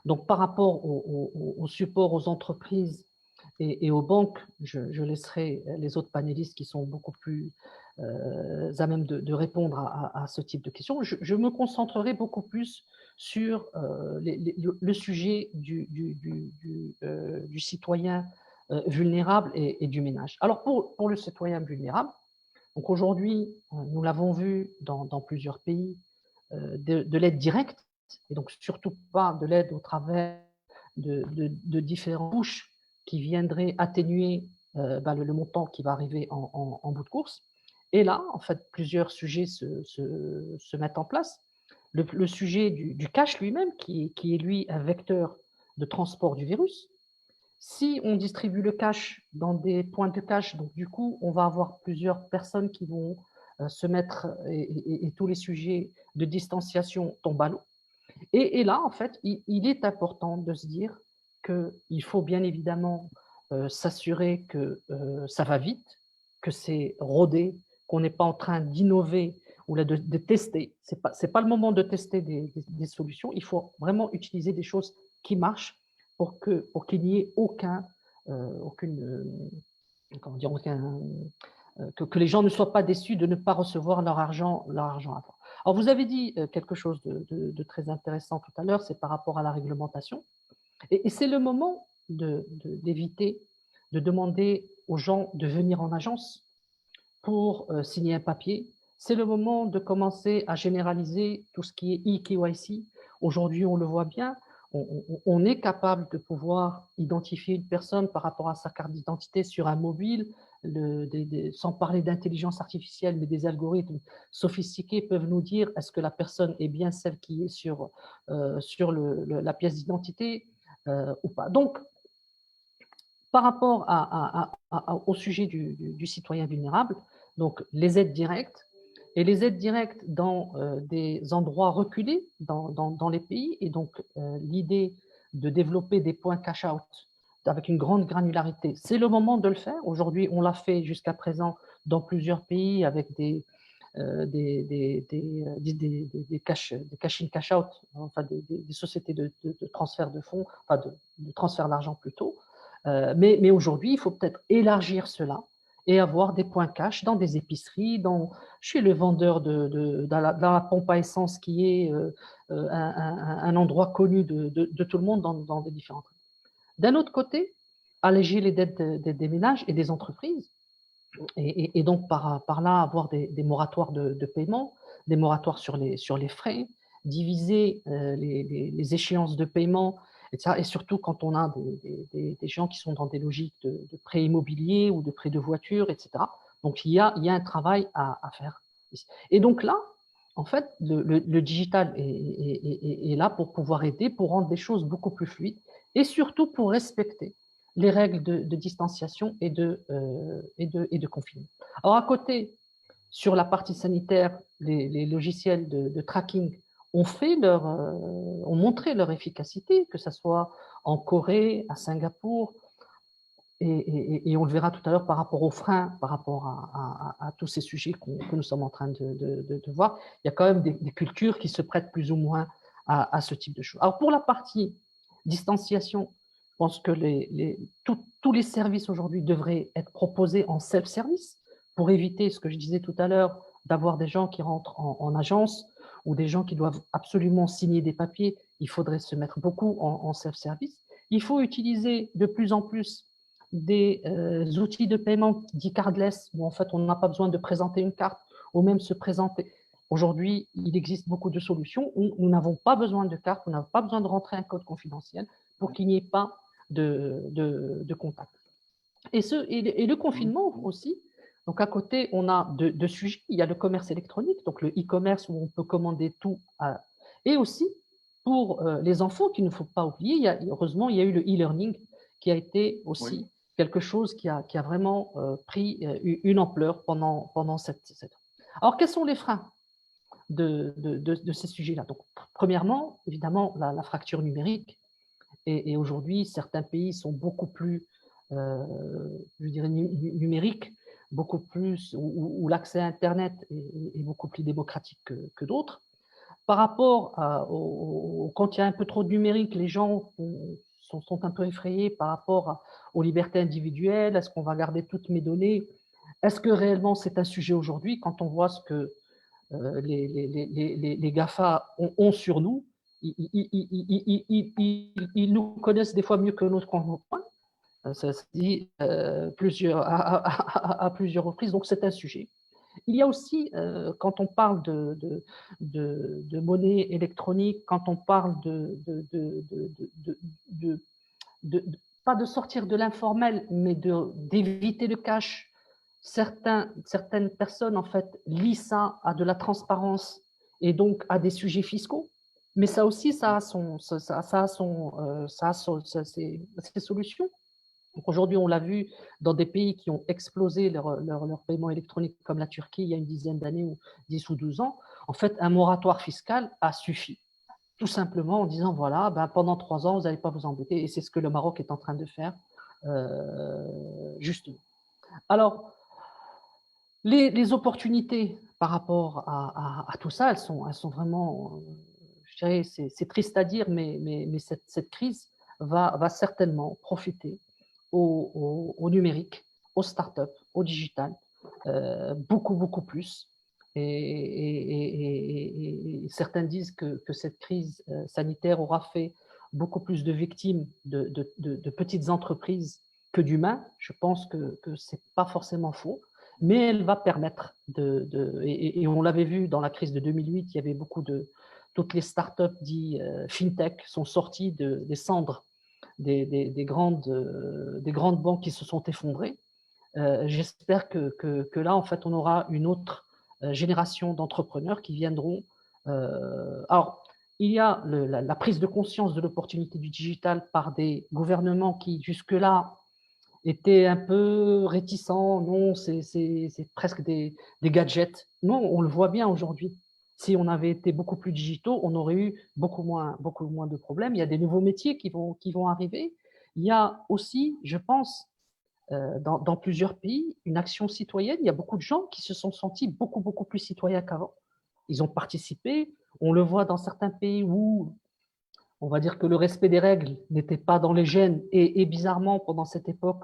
Donc, par rapport au support aux entreprises et aux banques, je laisserai les autres panélistes qui sont beaucoup plus à même de répondre à ce type de questions. Je me concentrerai beaucoup plus sur le sujet du citoyen vulnérable et du ménage. Alors, pour le citoyen vulnérable, donc aujourd'hui, nous l'avons vu dans plusieurs pays, de l'aide directe, et donc surtout pas de l'aide au travers de différentes couches qui viendraient atténuer le montant qui va arriver en bout de course. Et là, en fait, plusieurs sujets se mettent en place. Le sujet du cash lui-même, qui est lui un vecteur de transport du virus. Si on distribue le cash dans des points de cash, donc du coup, on va avoir plusieurs personnes qui vont se mettre et tous les sujets de distanciation tombent à l'eau. Et là, en fait, il est important de se dire qu'il faut bien évidemment s'assurer que ça va vite, que c'est rodé, qu'on n'est pas en train d'innover ou là, de tester. Ce n'est pas le moment de tester des solutions. Il faut vraiment utiliser des choses qui marchent pour qu'il n'y ait comment dire, que les gens ne soient pas déçus de ne pas recevoir leur argent avant. Alors, vous avez dit quelque chose de très intéressant tout à l'heure, c'est par rapport à la réglementation. Et c'est le moment d'éviter de demander aux gens de venir en agence pour signer un papier. C'est le moment de commencer à généraliser tout ce qui est e-KYC. Aujourd'hui, on le voit bien, on est capable de pouvoir identifier une personne par rapport à sa carte d'identité sur un mobile, sans parler d'intelligence artificielle, mais des algorithmes sophistiqués peuvent nous dire est-ce que la personne est bien celle qui est sur la pièce d'identité ou pas. Donc, par rapport au sujet du citoyen vulnérable, donc les aides directes, et les aides directes dans des endroits reculés dans les pays, et donc l'idée de développer des points cash-out avec une grande granularité, c'est le moment de le faire. Aujourd'hui, on l'a fait jusqu'à présent dans plusieurs pays avec des cash-in, cash-out, enfin des sociétés de transfert de fonds, enfin de transfert d'argent plutôt. Mais aujourd'hui, il faut peut-être élargir cela et avoir des points cash dans des épiceries, chez le vendeur dans la pompe à essence qui est un endroit connu de tout le monde dans des différentes. D'un autre côté, alléger les dettes des ménages et des entreprises, et donc par là avoir des moratoires de paiement, des moratoires sur les frais, diviser les échéances de paiement, etc. Et surtout quand on a des gens qui sont dans des logiques de prêt immobilier ou de prêt de voiture, etc. Donc il y a un travail à faire. Et donc là, en fait, le digital est là pour pouvoir aider, pour rendre les choses beaucoup plus fluides et surtout pour respecter les règles de distanciation et de confinement. Alors à côté, sur la partie sanitaire, les logiciels de tracking ont montré leur efficacité, que ce soit en Corée, à Singapour, et on le verra tout à l'heure par rapport aux freins, par rapport à tous ces sujets que nous sommes en train de voir. Il y a quand même des cultures qui se prêtent plus ou moins à ce type de choses. Alors pour la partie distanciation, je pense que tous les services aujourd'hui devraient être proposés en self-service pour éviter ce que je disais tout à l'heure, d'avoir des gens qui rentrent en agence ou des gens qui doivent absolument signer des papiers. Il faudrait se mettre beaucoup en self-service. Il faut utiliser de plus en plus des outils de paiement dits cardless, où en fait on n'a pas besoin de présenter une carte ou même se présenter. Aujourd'hui, il existe beaucoup de solutions où nous n'avons pas besoin de carte, on n'a pas besoin de rentrer un code confidentiel pour qu'il n'y ait pas de contact. Et le confinement aussi, donc à côté, on a deux sujets. Il y a le commerce électronique, donc le e-commerce où on peut commander tout, et aussi pour les enfants qu'il ne faut pas oublier, heureusement, il y a eu le e-learning qui a été aussi quelque chose qui a vraiment pris une ampleur pendant cette. Alors, quels sont les freins de ces sujets-là? Donc, premièrement, évidemment, la fracture numérique. Et aujourd'hui, certains pays sont beaucoup plus, je dirais, numériques, beaucoup plus, où l'accès à Internet est beaucoup plus démocratique que d'autres. Par rapport quand il y a un peu trop de numérique, les gens sont un peu effrayés par rapport aux libertés individuelles. Est-ce qu'on va garder toutes mes données? Est-ce que réellement c'est un sujet aujourd'hui quand on voit ce que les GAFA ont sur nous? Ils nous connaissent des fois mieux que notre conjoint. Ça se dit à plusieurs reprises, donc c'est un sujet. Il y a aussi, quand on parle de monnaie électronique, quand on parle pas de sortir de l'informel, mais d'éviter le cash, certaines personnes, en fait, lient ça à de la transparence et donc à des sujets fiscaux. Mais ça aussi, ça a ses solutions. Donc aujourd'hui, on l'a vu dans des pays qui ont explosé leur paiement électronique, comme la Turquie, il y a une dizaine d'années, ou 10 ou 12 ans. En fait, un moratoire fiscal a suffi. Tout simplement en disant, voilà, ben, pendant 3 ans, vous n'allez pas vous embêter. Et c'est ce que le Maroc est en train de faire, justement. Alors, les opportunités par rapport à tout ça, elles sont vraiment, je dirais, c'est triste à dire, mais cette crise va certainement profiter au numérique, aux startups, au digital, beaucoup plus. Et certains disent que cette crise sanitaire aura fait beaucoup plus de victimes de petites entreprises que d'humains. Je pense que ce n'est pas forcément faux, mais elle va permettre et on l'avait vu dans la crise de 2008, il y avait toutes les startups dites fintech sont sorties des cendres des grandes banques qui se sont effondrées. J'espère que là, en fait, on aura une autre génération d'entrepreneurs qui viendront. Alors, il y a la prise de conscience de l'opportunité du digital par des gouvernements qui, jusque-là, étaient un peu réticents. Non, c'est presque des gadgets. Non, on le voit bien aujourd'hui. Si on avait été beaucoup plus digitaux, on aurait eu beaucoup moins de problèmes. Il y a des nouveaux métiers qui vont arriver. Il y a aussi, je pense, dans plusieurs pays, une action citoyenne. Il y a beaucoup de gens qui se sont sentis beaucoup plus citoyens qu'avant. Ils ont participé. On le voit dans certains pays où on va dire que le respect des règles n'était pas dans les gènes. Et bizarrement, pendant cette époque,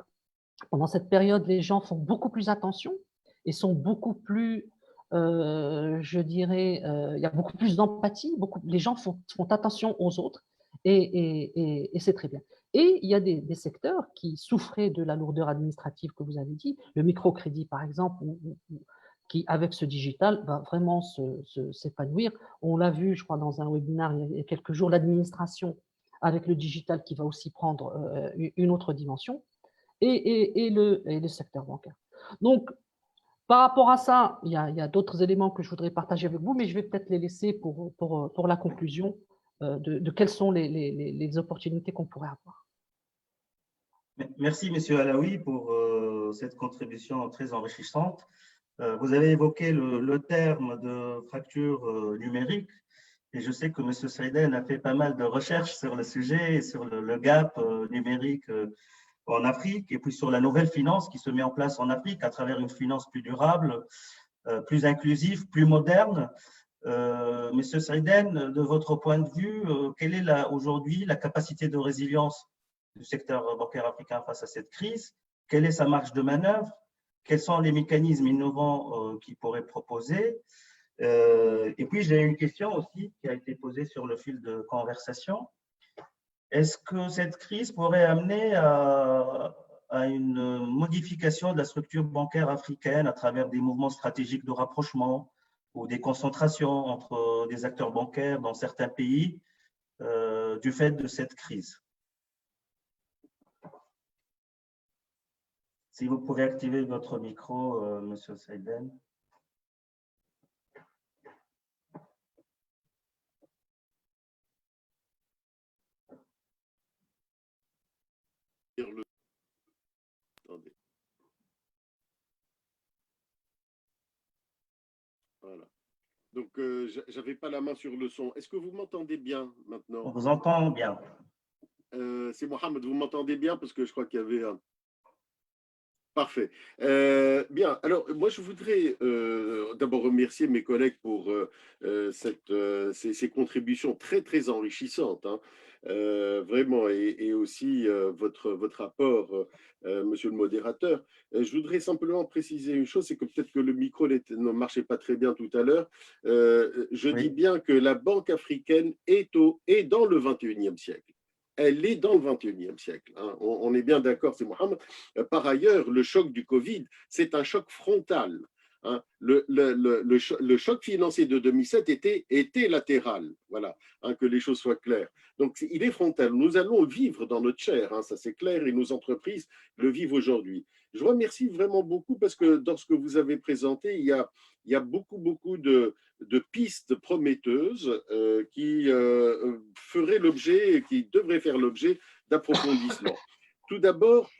pendant cette période, les gens font beaucoup plus attention et sont beaucoup plus, je dirais, il y a beaucoup plus d'empathie. Les gens font attention aux autres et c'est très bien. Et il y a des secteurs qui souffraient de la lourdeur administrative que vous avez dit, le microcrédit par exemple, qui, avec ce digital, va vraiment s'épanouir. On l'a vu, je crois, dans un webinaire il y a quelques jours, l'administration avec le digital qui va aussi prendre une autre dimension, et le secteur bancaire. Donc, par rapport à ça, il y a d'autres éléments que je voudrais partager avec vous, mais je vais peut-être les laisser pour la conclusion de quelles sont les opportunités qu'on pourrait avoir. Merci, Monsieur Alaoui, pour cette contribution très enrichissante. Vous avez évoqué le terme de fracture numérique, et je sais que M. Saïden a fait pas mal de recherches sur le sujet, sur le gap numérique en Afrique, et puis sur la nouvelle finance qui se met en place en Afrique à travers une finance plus durable, plus inclusive, plus moderne. Monsieur Saïden, de votre point de vue, quelle est aujourd'hui la capacité de résilience du secteur bancaire africain face à cette crise? Quelle est sa marge de manœuvre? Quels sont les mécanismes innovants qu'il pourrait proposer? Et puis, j'ai une question aussi qui a été posée sur le fil de conversation. Est-ce que cette crise pourrait amener à une modification de la structure bancaire africaine à travers des mouvements stratégiques de rapprochement ou des concentrations entre des acteurs bancaires dans certains pays du fait de cette crise? Si vous pouvez activer votre micro, Monsieur Saïden. le... Attendez. Voilà. Donc, je n'avais pas la main sur le son. Est-ce que vous m'entendez bien On maintenant? vous entend bien. C'est Mohamed, vous m'entendez bien? Parce que je crois qu'il y avait un... Parfait. Bien, alors moi je voudrais d'abord remercier mes collègues pour ces contributions très très enrichissantes, hein. Vraiment, et aussi votre apport, monsieur le modérateur. Je voudrais simplement préciser une chose, c'est que peut-être que le micro ne marchait pas très bien tout à l'heure. Je dis bien que la Banque africaine est dans le 21e siècle. Elle est dans le 21e siècle, hein. On est bien d'accord, c'est Mohamed. Par ailleurs, le choc du Covid, c'est un choc frontal, hein. Le choc financier de 2007 était latéral, voilà, hein, que les choses soient claires. Donc, il est frontal. Nous allons le vivre dans notre chair, hein, ça c'est clair, et nos entreprises le vivent aujourd'hui. Je vous remercie vraiment beaucoup parce que dans ce que vous avez présenté, il y a beaucoup de pistes prometteuses qui feraient l'objet, qui devraient faire l'objet d'approfondissement. Tout d'abord,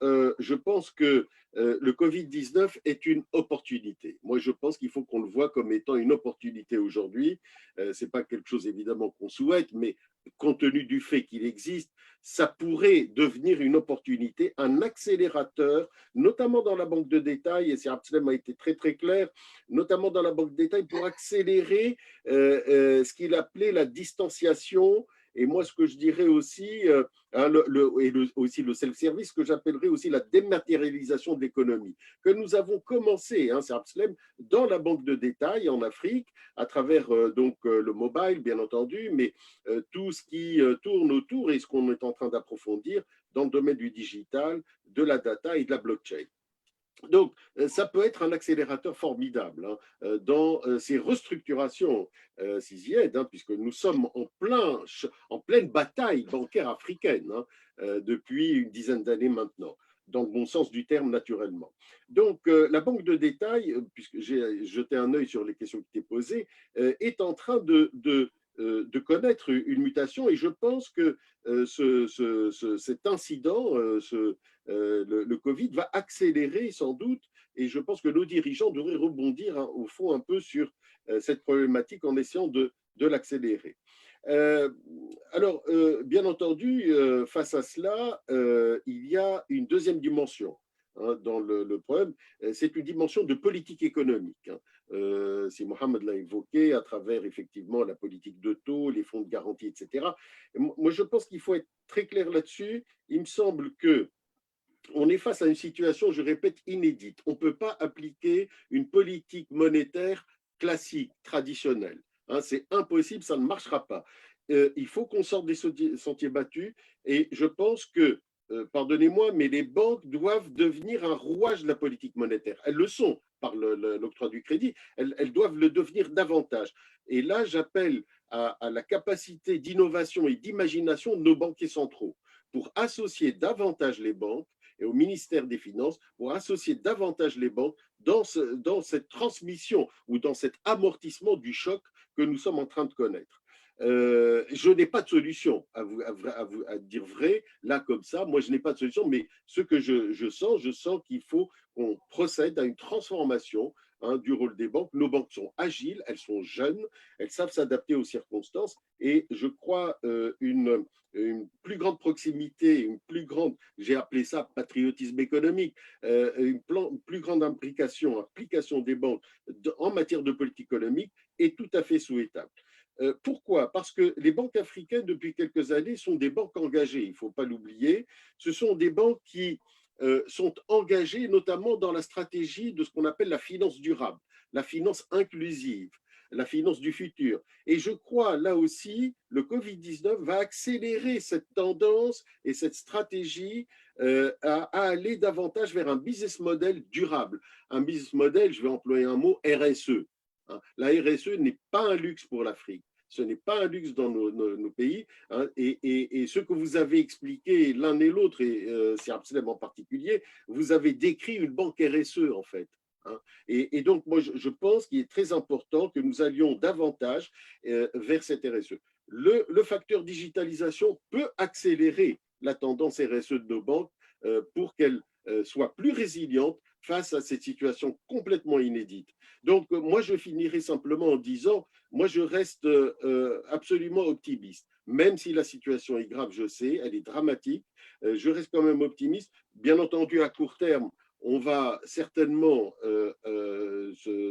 je pense que le Covid-19 est une opportunité. Moi, je pense qu'il faut qu'on le voit comme étant une opportunité aujourd'hui. Ce n'est pas quelque chose, évidemment, qu'on souhaite, mais compte tenu du fait qu'il existe, ça pourrait devenir une opportunité, un accélérateur, notamment dans la banque de détail, et c'est Abdeslam a été très, très clair, notamment dans la banque de détail, pour accélérer ce qu'il appelait la distanciation. Et moi, ce que je dirais aussi, aussi le self-service, que j'appellerais aussi la dématérialisation de l'économie, que nous avons commencé, hein, c'est Abdeslam, dans la banque de détail en Afrique, à travers le mobile, bien entendu, mais tout ce qui tourne autour et ce qu'on est en train d'approfondir dans le domaine du digital, de la data et de la blockchain. Donc, ça peut être un accélérateur formidable, hein, dans ces restructurations CISIED, hein, puisque nous sommes en pleine bataille bancaire africaine, hein, depuis une dizaine d'années maintenant, dans le bon sens du terme, naturellement. Donc, la banque de détail, puisque j'ai jeté un œil sur les questions qui étaient posées, est en train de connaître une mutation, et je pense que cet incident, le Covid, va accélérer sans doute, et je pense que nos dirigeants devraient rebondir, hein, au fond un peu sur cette problématique en essayant de l'accélérer. Alors, bien entendu, face à cela, il y a une deuxième dimension, hein, dans le problème, c'est une dimension de politique économique, hein. Si Mohamed l'a évoqué, à travers effectivement la politique de taux, les fonds de garantie, etc. Moi, je pense qu'il faut être très clair là-dessus. Il me semble que on est face à une situation, je répète, inédite. On ne peut pas appliquer une politique monétaire classique, traditionnelle, hein, c'est impossible, ça ne marchera pas. Il faut qu'on sorte des sentiers battus, et je pense que, pardonnez-moi, mais les banques doivent devenir un rouage de la politique monétaire. Elles le sont par l'octroi du crédit, elles doivent le devenir davantage. Et là, j'appelle à la capacité d'innovation et d'imagination de nos banquiers centraux pour associer davantage les banques, et au ministère des Finances, pour associer davantage les banques dans cette transmission ou dans cet amortissement du choc que nous sommes en train de connaître. Je n'ai pas de solution, à dire vrai, là comme ça. Moi, je n'ai pas de solution, mais ce que je sens qu'il faut qu'on procède à une transformation, hein, du rôle des banques. Nos banques sont agiles, elles sont jeunes, elles savent s'adapter aux circonstances, et je crois une plus grande proximité, une plus grande, j'ai appelé ça patriotisme économique, une plus grande implication des banques en matière de politique économique est tout à fait souhaitable. Pourquoi? Parce que les banques africaines, depuis quelques années, sont des banques engagées, il ne faut pas l'oublier. Ce sont des banques qui sont engagées notamment dans la stratégie de ce qu'on appelle la finance durable, la finance inclusive, la finance du futur. Et je crois, là aussi, le Covid-19 va accélérer cette tendance et cette stratégie à aller davantage vers un business model durable. Un business model, je vais employer un mot, RSE. La RSE n'est pas un luxe pour l'Afrique. Ce n'est pas un luxe dans nos pays, hein, et ce que vous avez expliqué l'un et l'autre, et c'est Abdeslam en particulier, vous avez décrit une banque RSE en fait. Hein. Et donc, moi, je pense qu'il est très important que nous allions davantage vers cette RSE. Le facteur digitalisation peut accélérer la tendance RSE de nos banques pour qu'elles soient plus résilientes face à cette situation complètement inédite. Donc, moi, je finirai simplement en disant, moi, je reste absolument optimiste. Même si la situation est grave, je sais, elle est dramatique, je reste quand même optimiste. Bien entendu, à court terme, on va certainement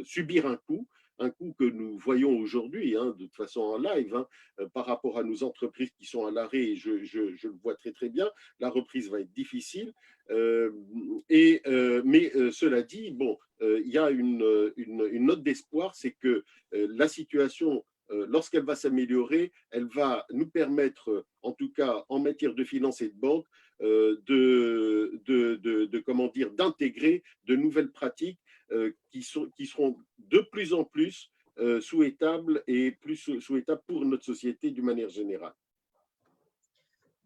subir un coup que nous voyons aujourd'hui, hein, de toute façon en live, hein, par rapport à nos entreprises qui sont à l'arrêt, je le vois très très bien, la reprise va être difficile. Mais cela dit, bon, il y a une note d'espoir, c'est que la situation, lorsqu'elle va s'améliorer, elle va nous permettre, en tout cas en matière de finances et de banque, comment dire, d'intégrer de nouvelles pratiques qui seront de plus en plus souhaitables et plus souhaitables pour notre société d'une manière générale.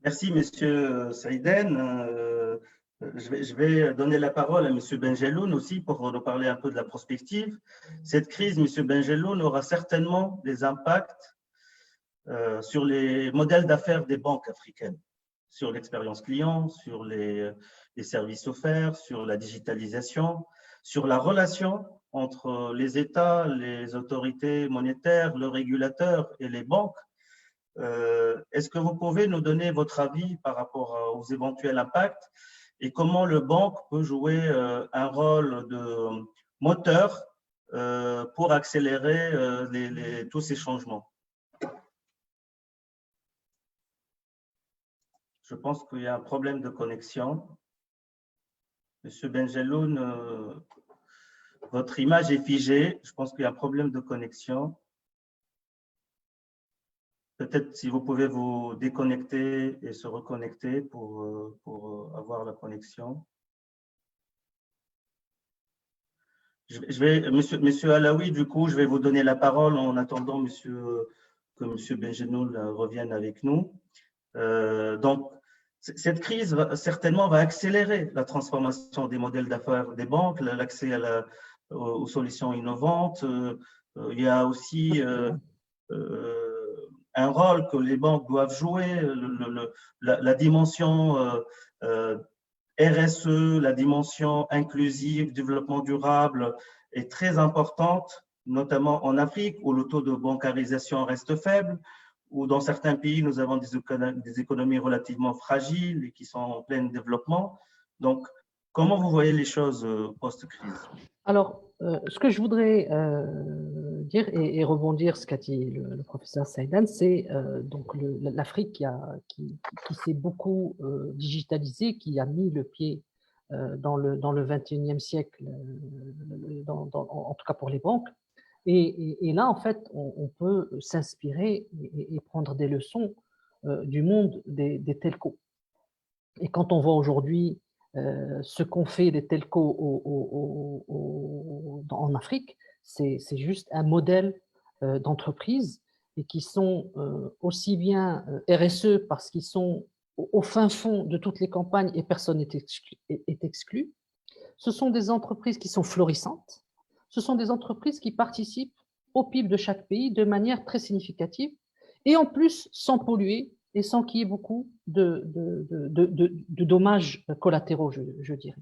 Merci, Monsieur Saïden. Je vais donner la parole à Monsieur Benjeloun aussi pour nous parler un peu de la prospective. Cette crise, Monsieur Benjeloun, aura certainement des impacts sur les modèles d'affaires des banques africaines, sur l'expérience client, sur les services offerts, sur la digitalisation, sur la relation entre les États, les autorités monétaires, le régulateur et les banques. Est-ce que vous pouvez nous donner votre avis par rapport aux éventuels impacts et comment le banque peut jouer un rôle de moteur pour accélérer tous ces changements? Je pense qu'il y a un problème de connexion. Monsieur Benjeloun, votre image est figée. Je pense qu'il y a un problème de connexion. Peut-être si vous pouvez vous déconnecter et se reconnecter pour avoir la connexion. Monsieur Alaoui, du coup, je vais vous donner la parole en attendant que Monsieur Benjeloun revienne avec nous. Donc, cette crise certainement va accélérer la transformation des modèles d'affaires des banques, l'accès aux solutions innovantes. Il y a aussi un rôle que les banques doivent jouer, la dimension RSE, la dimension inclusive, développement durable est très importante, notamment en Afrique où le taux de bancarisation reste faible, où dans certains pays, nous avons des économies relativement fragiles et qui sont en plein développement. Donc, comment vous voyez les choses post-crise? Alors, ce que je voudrais dire et rebondir ce qu'a dit le professeur Saïden, c'est donc l'Afrique qui s'est beaucoup digitalisée, qui a mis le pied dans le 21e siècle, en tout cas pour les banques. Et là, en fait, on peut s'inspirer et prendre des leçons du monde des telcos. Et quand on voit aujourd'hui ce qu'ont fait les telcos en Afrique, c'est juste un modèle d'entreprise et qui sont aussi bien RSE parce qu'ils sont au fin fond de toutes les campagnes et personne n'est exclu. Ce sont des entreprises qui sont florissantes. Ce sont des entreprises qui participent au PIB de chaque pays de manière très significative et en plus sans polluer et sans qu'il y ait beaucoup de dommages collatéraux, je dirais.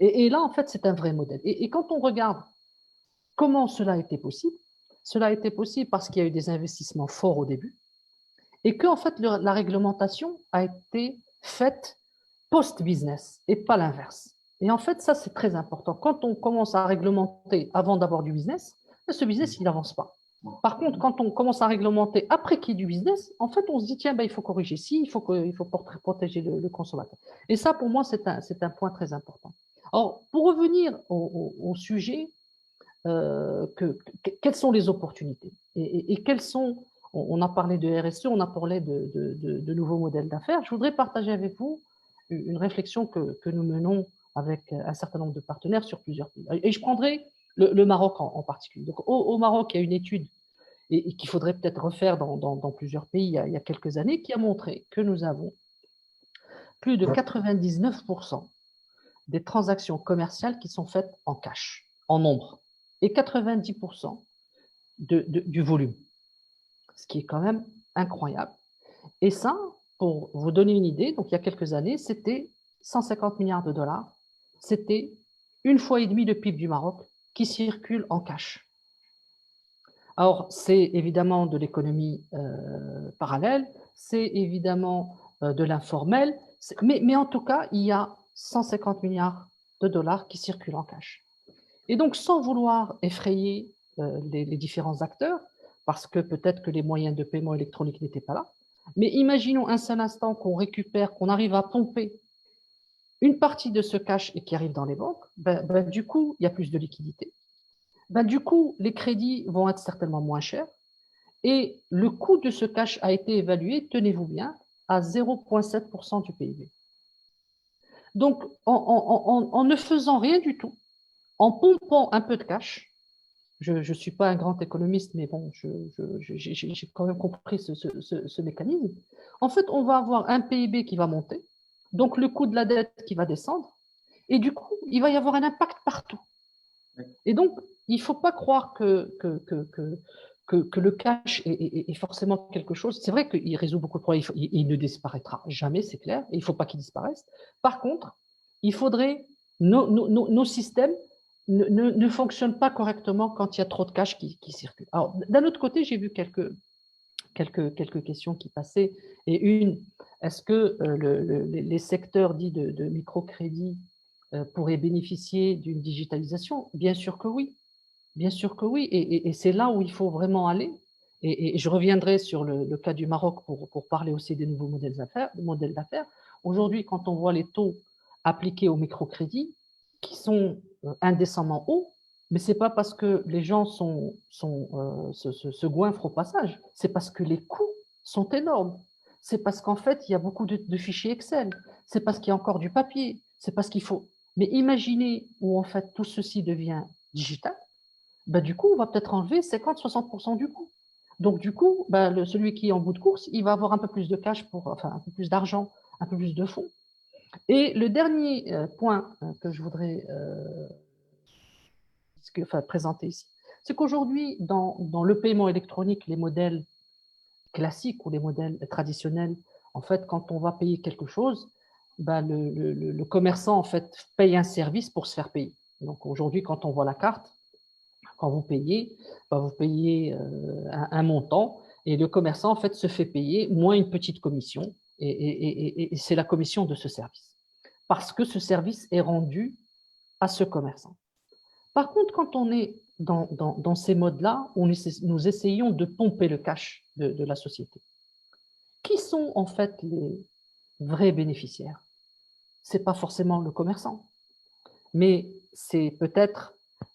Et là, en fait, c'est un vrai modèle. Et quand on regarde comment cela a été possible parce qu'il y a eu des investissements forts au début et que, en fait, la réglementation a été faite post-business et pas l'inverse. Et en fait, ça, c'est très important. Quand on commence à réglementer avant d'avoir du business, ce business, il n'avance pas. Par contre, quand on commence à réglementer après qu'il y ait du business, en fait, on se dit, tiens, ben, il faut corriger ci, il faut protéger le consommateur. Et ça, pour moi, c'est un point très important. Alors, pour revenir au sujet, quelles sont les opportunités et quelles sont, on a parlé de RSE, on a parlé de nouveaux modèles d'affaires. Je voudrais partager avec vous une réflexion que nous menons avec un certain nombre de partenaires sur plusieurs pays. Et je prendrai le Maroc en particulier. Donc, au Maroc, il y a une étude et qu'il faudrait peut-être refaire dans plusieurs pays il y a quelques années qui a montré que nous avons plus de 99% des transactions commerciales qui sont faites en cash, en nombre, et 90% du volume, ce qui est quand même incroyable. Et ça, pour vous donner une idée, donc il y a quelques années, c'était 150 milliards de dollars. C'était 1,5 fois le PIB du Maroc qui circule en cash. Alors, c'est évidemment de l'économie parallèle, c'est évidemment de l'informel, mais en tout cas, il y a 150 milliards de dollars qui circulent en cash. Et donc, sans vouloir effrayer les différents acteurs, parce que peut-être que les moyens de paiement électronique n'étaient pas là, mais imaginons un seul instant qu'on récupère, qu'on arrive à pomper une partie de ce cash et qui arrive dans les banques, du coup, il y a plus de liquidité. Du coup, les crédits vont être certainement moins chers et le coût de ce cash a été évalué, tenez-vous bien, à 0,7% du PIB. Donc, en ne faisant rien du tout, en pompant un peu de cash, je ne suis pas un grand économiste, mais bon, j'ai quand même compris ce mécanisme. En fait, on va avoir un PIB qui va monter, donc le coût de la dette qui va descendre, et du coup, il va y avoir un impact partout. Et donc, il ne faut pas croire que le cash est forcément quelque chose. C'est vrai qu'il résout beaucoup de problèmes, il ne disparaîtra jamais, c'est clair, et il ne faut pas qu'il disparaisse. Par contre, il faudrait, nos systèmes ne fonctionnent pas correctement quand il y a trop de cash qui circule. Alors, d'un autre côté, j'ai vu quelques questions qui passaient, et une, est-ce que les secteurs dits de microcrédit pourraient bénéficier d'une digitalisation? Bien sûr que oui. Bien sûr que oui, et c'est là où il faut vraiment aller. Et je reviendrai sur le cas du Maroc pour parler aussi des nouveaux modèles d'affaires. Aujourd'hui, quand on voit les taux appliqués au microcrédit, qui sont indécemment hauts, mais ce n'est pas parce que les gens se goinfrent au passage, c'est parce que les coûts sont énormes. C'est parce qu'en fait, il y a beaucoup de fichiers Excel. C'est parce qu'il y a encore du papier. C'est parce qu'il faut… Mais imaginez où en fait tout ceci devient digital. Du coup, on va peut-être enlever 50-60% du coût. Donc, du coup, celui qui est en bout de course, il va avoir un peu plus de cash, un peu plus d'argent, un peu plus de fonds. Et le dernier point que je voudrais présenter ici, c'est qu'aujourd'hui, dans le paiement électronique, les modèles classiques ou les modèles traditionnels, en fait, quand on va payer quelque chose, le commerçant en fait paye un service pour se faire payer. Donc aujourd'hui, quand on voit la carte, quand vous payez un montant et le commerçant en fait se fait payer moins une petite commission et c'est la commission de ce service parce que ce service est rendu à ce commerçant. Par contre, quand on est dans ces modes-là, nous essayons de pomper le cash de la société. Qui sont en fait les vrais bénéficiaires? Ce n'est pas forcément le commerçant, mais c'est peut-être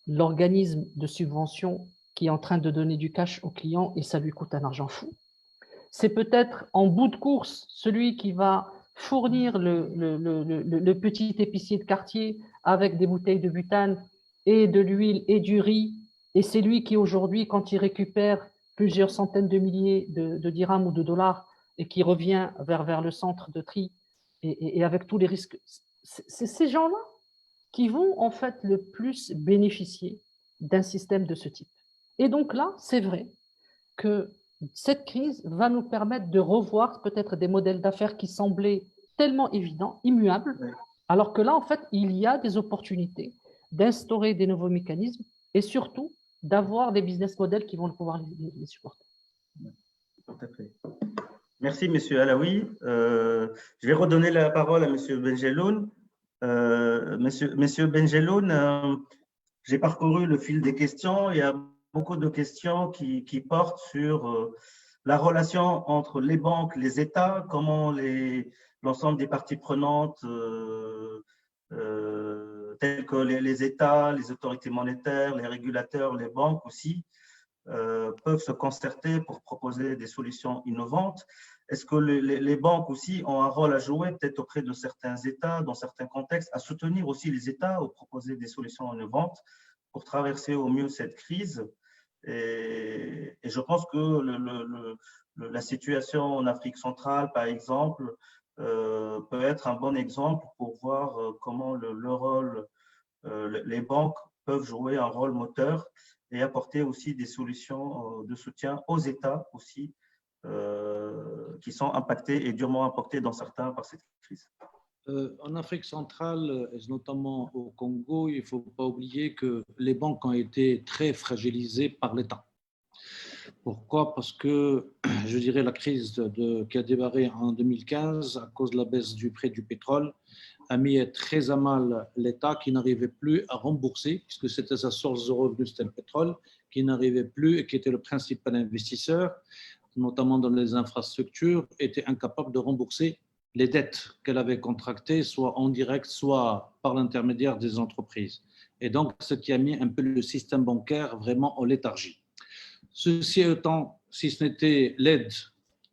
l'organisme de subvention qui est en train de donner du cash au client et ça lui coûte un argent fou. C'est peut-être en bout de course celui qui va fournir le petit épicier de quartier avec des bouteilles de butane et de l'huile et du riz. Et c'est lui qui aujourd'hui, quand il récupère plusieurs centaines de milliers de dirhams ou de dollars et qui revient vers le centre de tri et avec tous les risques, c'est ces gens-là qui vont en fait le plus bénéficier d'un système de ce type. Et donc là, c'est vrai que cette crise va nous permettre de revoir peut-être des modèles d'affaires qui semblaient tellement évidents, immuables, alors que là, en fait, il y a des opportunités d'instaurer des nouveaux mécanismes et surtout d'avoir des business models qui vont pouvoir les supporter. Tout à fait. Merci, M. Alaoui. Je vais redonner la parole à M. Benjeloun. Monsieur Benjeloun, j'ai parcouru le fil des questions. Il y a beaucoup de questions qui portent sur la relation entre les banques, les États, comment l'ensemble des parties prenantes, telles que les États, les autorités monétaires, les régulateurs, les banques aussi, peuvent se concerter pour proposer des solutions innovantes. Est-ce que les banques aussi ont un rôle à jouer, peut-être auprès de certains États, dans certains contextes, à soutenir aussi les États ou proposer des solutions innovantes pour traverser au mieux cette crise? Et je pense que la situation en Afrique centrale, par exemple, peut être un bon exemple pour voir comment les banques peuvent jouer un rôle moteur et apporter aussi des solutions de soutien aux États aussi, qui sont impactés et durement impactés dans certains par cette crise. En Afrique centrale, et notamment au Congo, il ne faut pas oublier que les banques ont été très fragilisées par l'État. Pourquoi? Parce que, je dirais, la crise qui a démarré en 2015 à cause de la baisse du prix du pétrole a mis très à mal l'État qui n'arrivait plus à rembourser, puisque c'était sa source de revenus, c'était le pétrole, qui n'arrivait plus et qui était le principal investisseur, notamment dans les infrastructures, était incapable de rembourser les dettes qu'elle avait contractées, soit en direct, soit par l'intermédiaire des entreprises. Et donc, ce qui a mis un peu le système bancaire vraiment en léthargie. Ceci étant, si ce n'était l'aide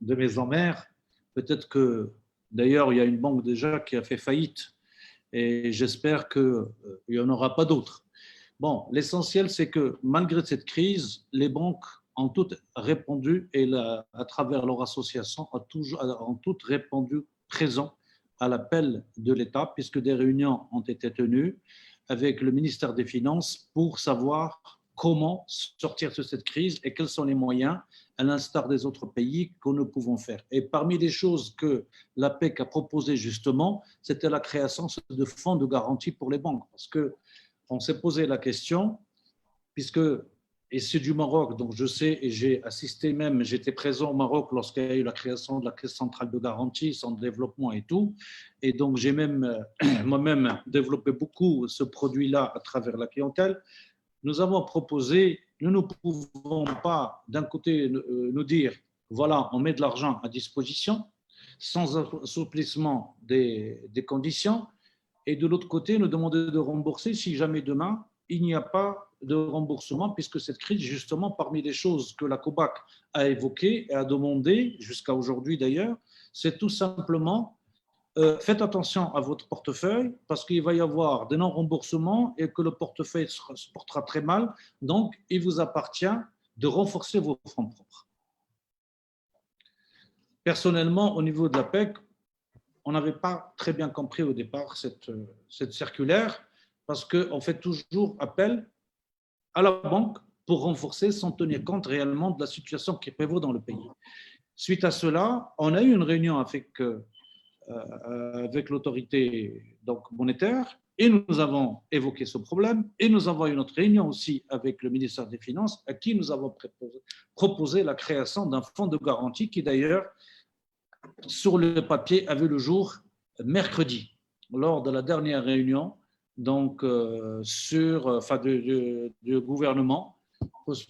de maison mère, peut-être que, d'ailleurs, il y a une banque déjà qui a fait faillite et j'espère qu'il n'y en aura pas d'autres. Bon, l'essentiel, c'est que malgré cette crise, les banques ont toutes répondu et à travers leur association ont toutes répondu présent à l'appel de l'État, puisque des réunions ont été tenues avec le ministère des Finances pour savoir comment sortir de cette crise et quels sont les moyens, à l'instar des autres pays, que nous pouvons faire. Et parmi les choses que l'APEC a proposées justement, c'était la création de fonds de garantie pour les banques. Parce qu'on s'est posé la question, puisque, et c'est du Maroc, donc je sais, et j'ai assisté même, j'étais présent au Maroc lorsqu'il y a eu la création de la Caisse centrale de garantie, son développement et tout, et donc j'ai même moi-même développé beaucoup ce produit-là à travers la clientèle. Nous avons proposé, nous ne pouvons pas d'un côté nous dire, voilà, on met de l'argent à disposition sans assouplissement des conditions, et de l'autre côté, nous demander de rembourser si jamais demain, il n'y a pas de remboursement, puisque cette crise, justement, parmi les choses que la COBAC a évoquées et a demandé, jusqu'à aujourd'hui d'ailleurs, c'est tout simplement faites attention à votre portefeuille parce qu'il va y avoir des non-remboursements et que le portefeuille se portera très mal. Donc, il vous appartient de renforcer vos fonds propres. Personnellement, au niveau de l'APEC, on n'avait pas très bien compris au départ cette circulaire parce qu'on fait toujours appel à la banque pour renforcer sans tenir compte réellement de la situation qui prévaut dans le pays. Suite à cela, on a eu une réunion avec l'autorité monétaire et nous avons évoqué ce problème et nous avons eu une autre réunion aussi avec le ministère des Finances à qui nous avons proposé la création d'un fonds de garantie qui d'ailleurs sur le papier avait le jour mercredi lors de la dernière réunion du gouvernement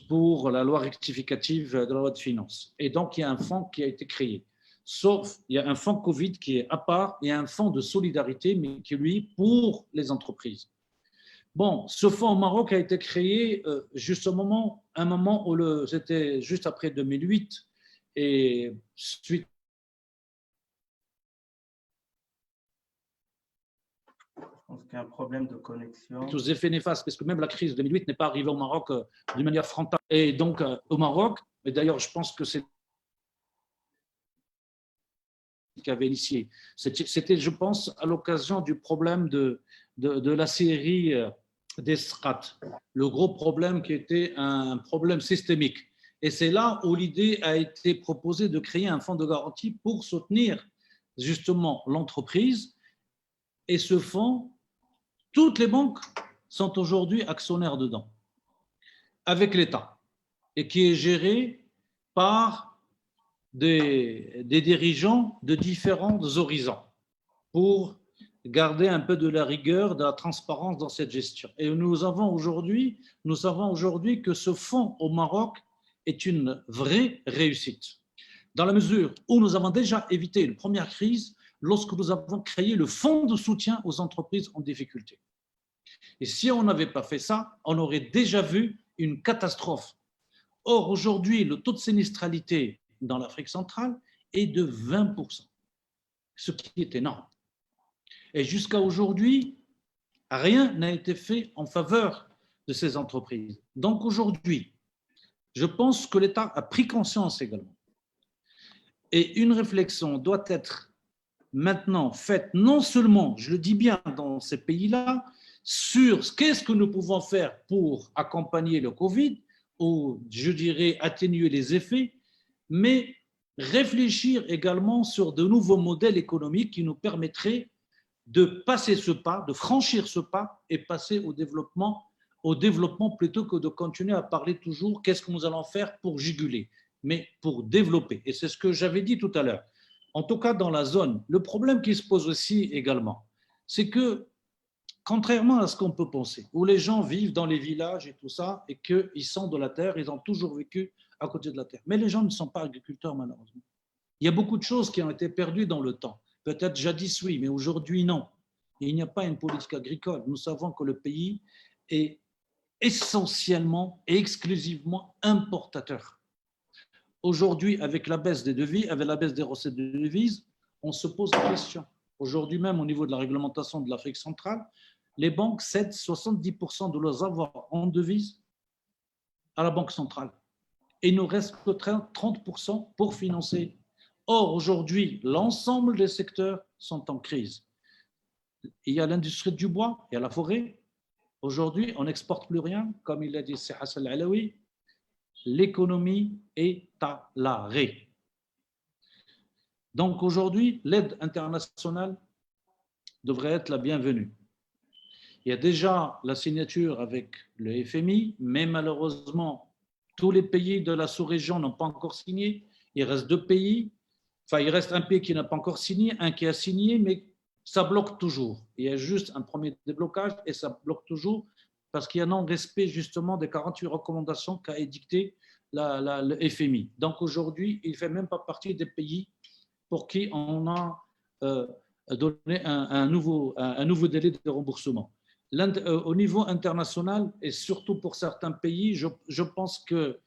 pour la loi rectificative de la loi de finances. Et donc il y a un fonds qui a été créé. Sauf, il y a un fonds Covid qui est à part, il y a un fonds de solidarité, mais qui est, lui, pour les entreprises. Bon, ce fonds au Maroc a été créé juste un moment où c'était juste après 2008, et suite. Je pense qu'il y a un problème de connexion. Aux effets néfastes, parce que même la crise de 2008 n'est pas arrivée au Maroc d'une manière frontale. Et donc, au Maroc, et d'ailleurs, je pense que c'est qui avait initié. C'était, je pense, à l'occasion du problème de la série des strates, le gros problème qui était un problème systémique. Et c'est là où l'idée a été proposée de créer un fonds de garantie pour soutenir justement l'entreprise. Et ce fonds, toutes les banques sont aujourd'hui actionnaires dedans, avec l'État, et qui est géré par des dirigeants de différents horizons pour garder un peu de la rigueur, de la transparence dans cette gestion. Et nous savons aujourd'hui que ce fonds au Maroc est une vraie réussite, dans la mesure où nous avons déjà évité une première crise lorsque nous avons créé le fonds de soutien aux entreprises en difficulté. Et si on n'avait pas fait ça, on aurait déjà vu une catastrophe. Or, aujourd'hui, le taux de sinistralité dans l'Afrique centrale est de 20%, ce qui est énorme. Et jusqu'à aujourd'hui, rien n'a été fait en faveur de ces entreprises. Donc aujourd'hui, je pense que l'État a pris conscience également. Et une réflexion doit être maintenant faite, non seulement, je le dis bien, dans ces pays-là, sur qu'est-ce que nous pouvons faire pour accompagner le Covid, ou je dirais atténuer les effets, mais réfléchir également sur de nouveaux modèles économiques qui nous permettraient de passer ce pas, de franchir ce pas et passer au développement plutôt que de continuer à parler toujours qu'est-ce que nous allons faire pour juguler, mais pour développer. Et c'est ce que j'avais dit tout à l'heure. En tout cas, dans la zone, le problème qui se pose aussi également, c'est que, contrairement à ce qu'on peut penser, où les gens vivent dans les villages et tout ça, et qu'ils sont de la terre, ils ont toujours vécu à côté de la terre. Mais les gens ne sont pas agriculteurs, malheureusement. Il y a beaucoup de choses qui ont été perdues dans le temps. Peut-être jadis, oui, mais aujourd'hui, non. Il n'y a pas une politique agricole. Nous savons que le pays est essentiellement et exclusivement importateur. Aujourd'hui, avec la baisse des devises, avec la baisse des recettes de devises, on se pose la question. Aujourd'hui même, au niveau de la réglementation de l'Afrique centrale, les banques cèdent 70% de leurs avoirs en devises à la Banque centrale. Et il nous reste que 30% pour financer. Or, aujourd'hui, l'ensemble des secteurs sont en crise. Il y a l'industrie du bois, il y a la forêt. Aujourd'hui, on n'exporte plus rien, comme il l'a dit Hassan Alaoui. L'économie est à l'arrêt. Donc aujourd'hui, l'aide internationale devrait être la bienvenue. Il y a déjà la signature avec le FMI, mais malheureusement, tous les pays de la sous-région n'ont pas encore signé. Il reste 2 pays. Enfin, il reste un pays qui n'a pas encore signé, un qui a signé, mais ça bloque toujours. Il y a juste un premier déblocage et ça bloque toujours parce qu'il y a non-respect justement des 48 recommandations qu'a édictées le FMI. Donc aujourd'hui, il ne fait même pas partie des pays pour qui on a donné un nouveau délai de remboursement. Au niveau international et surtout pour certains pays, je pense que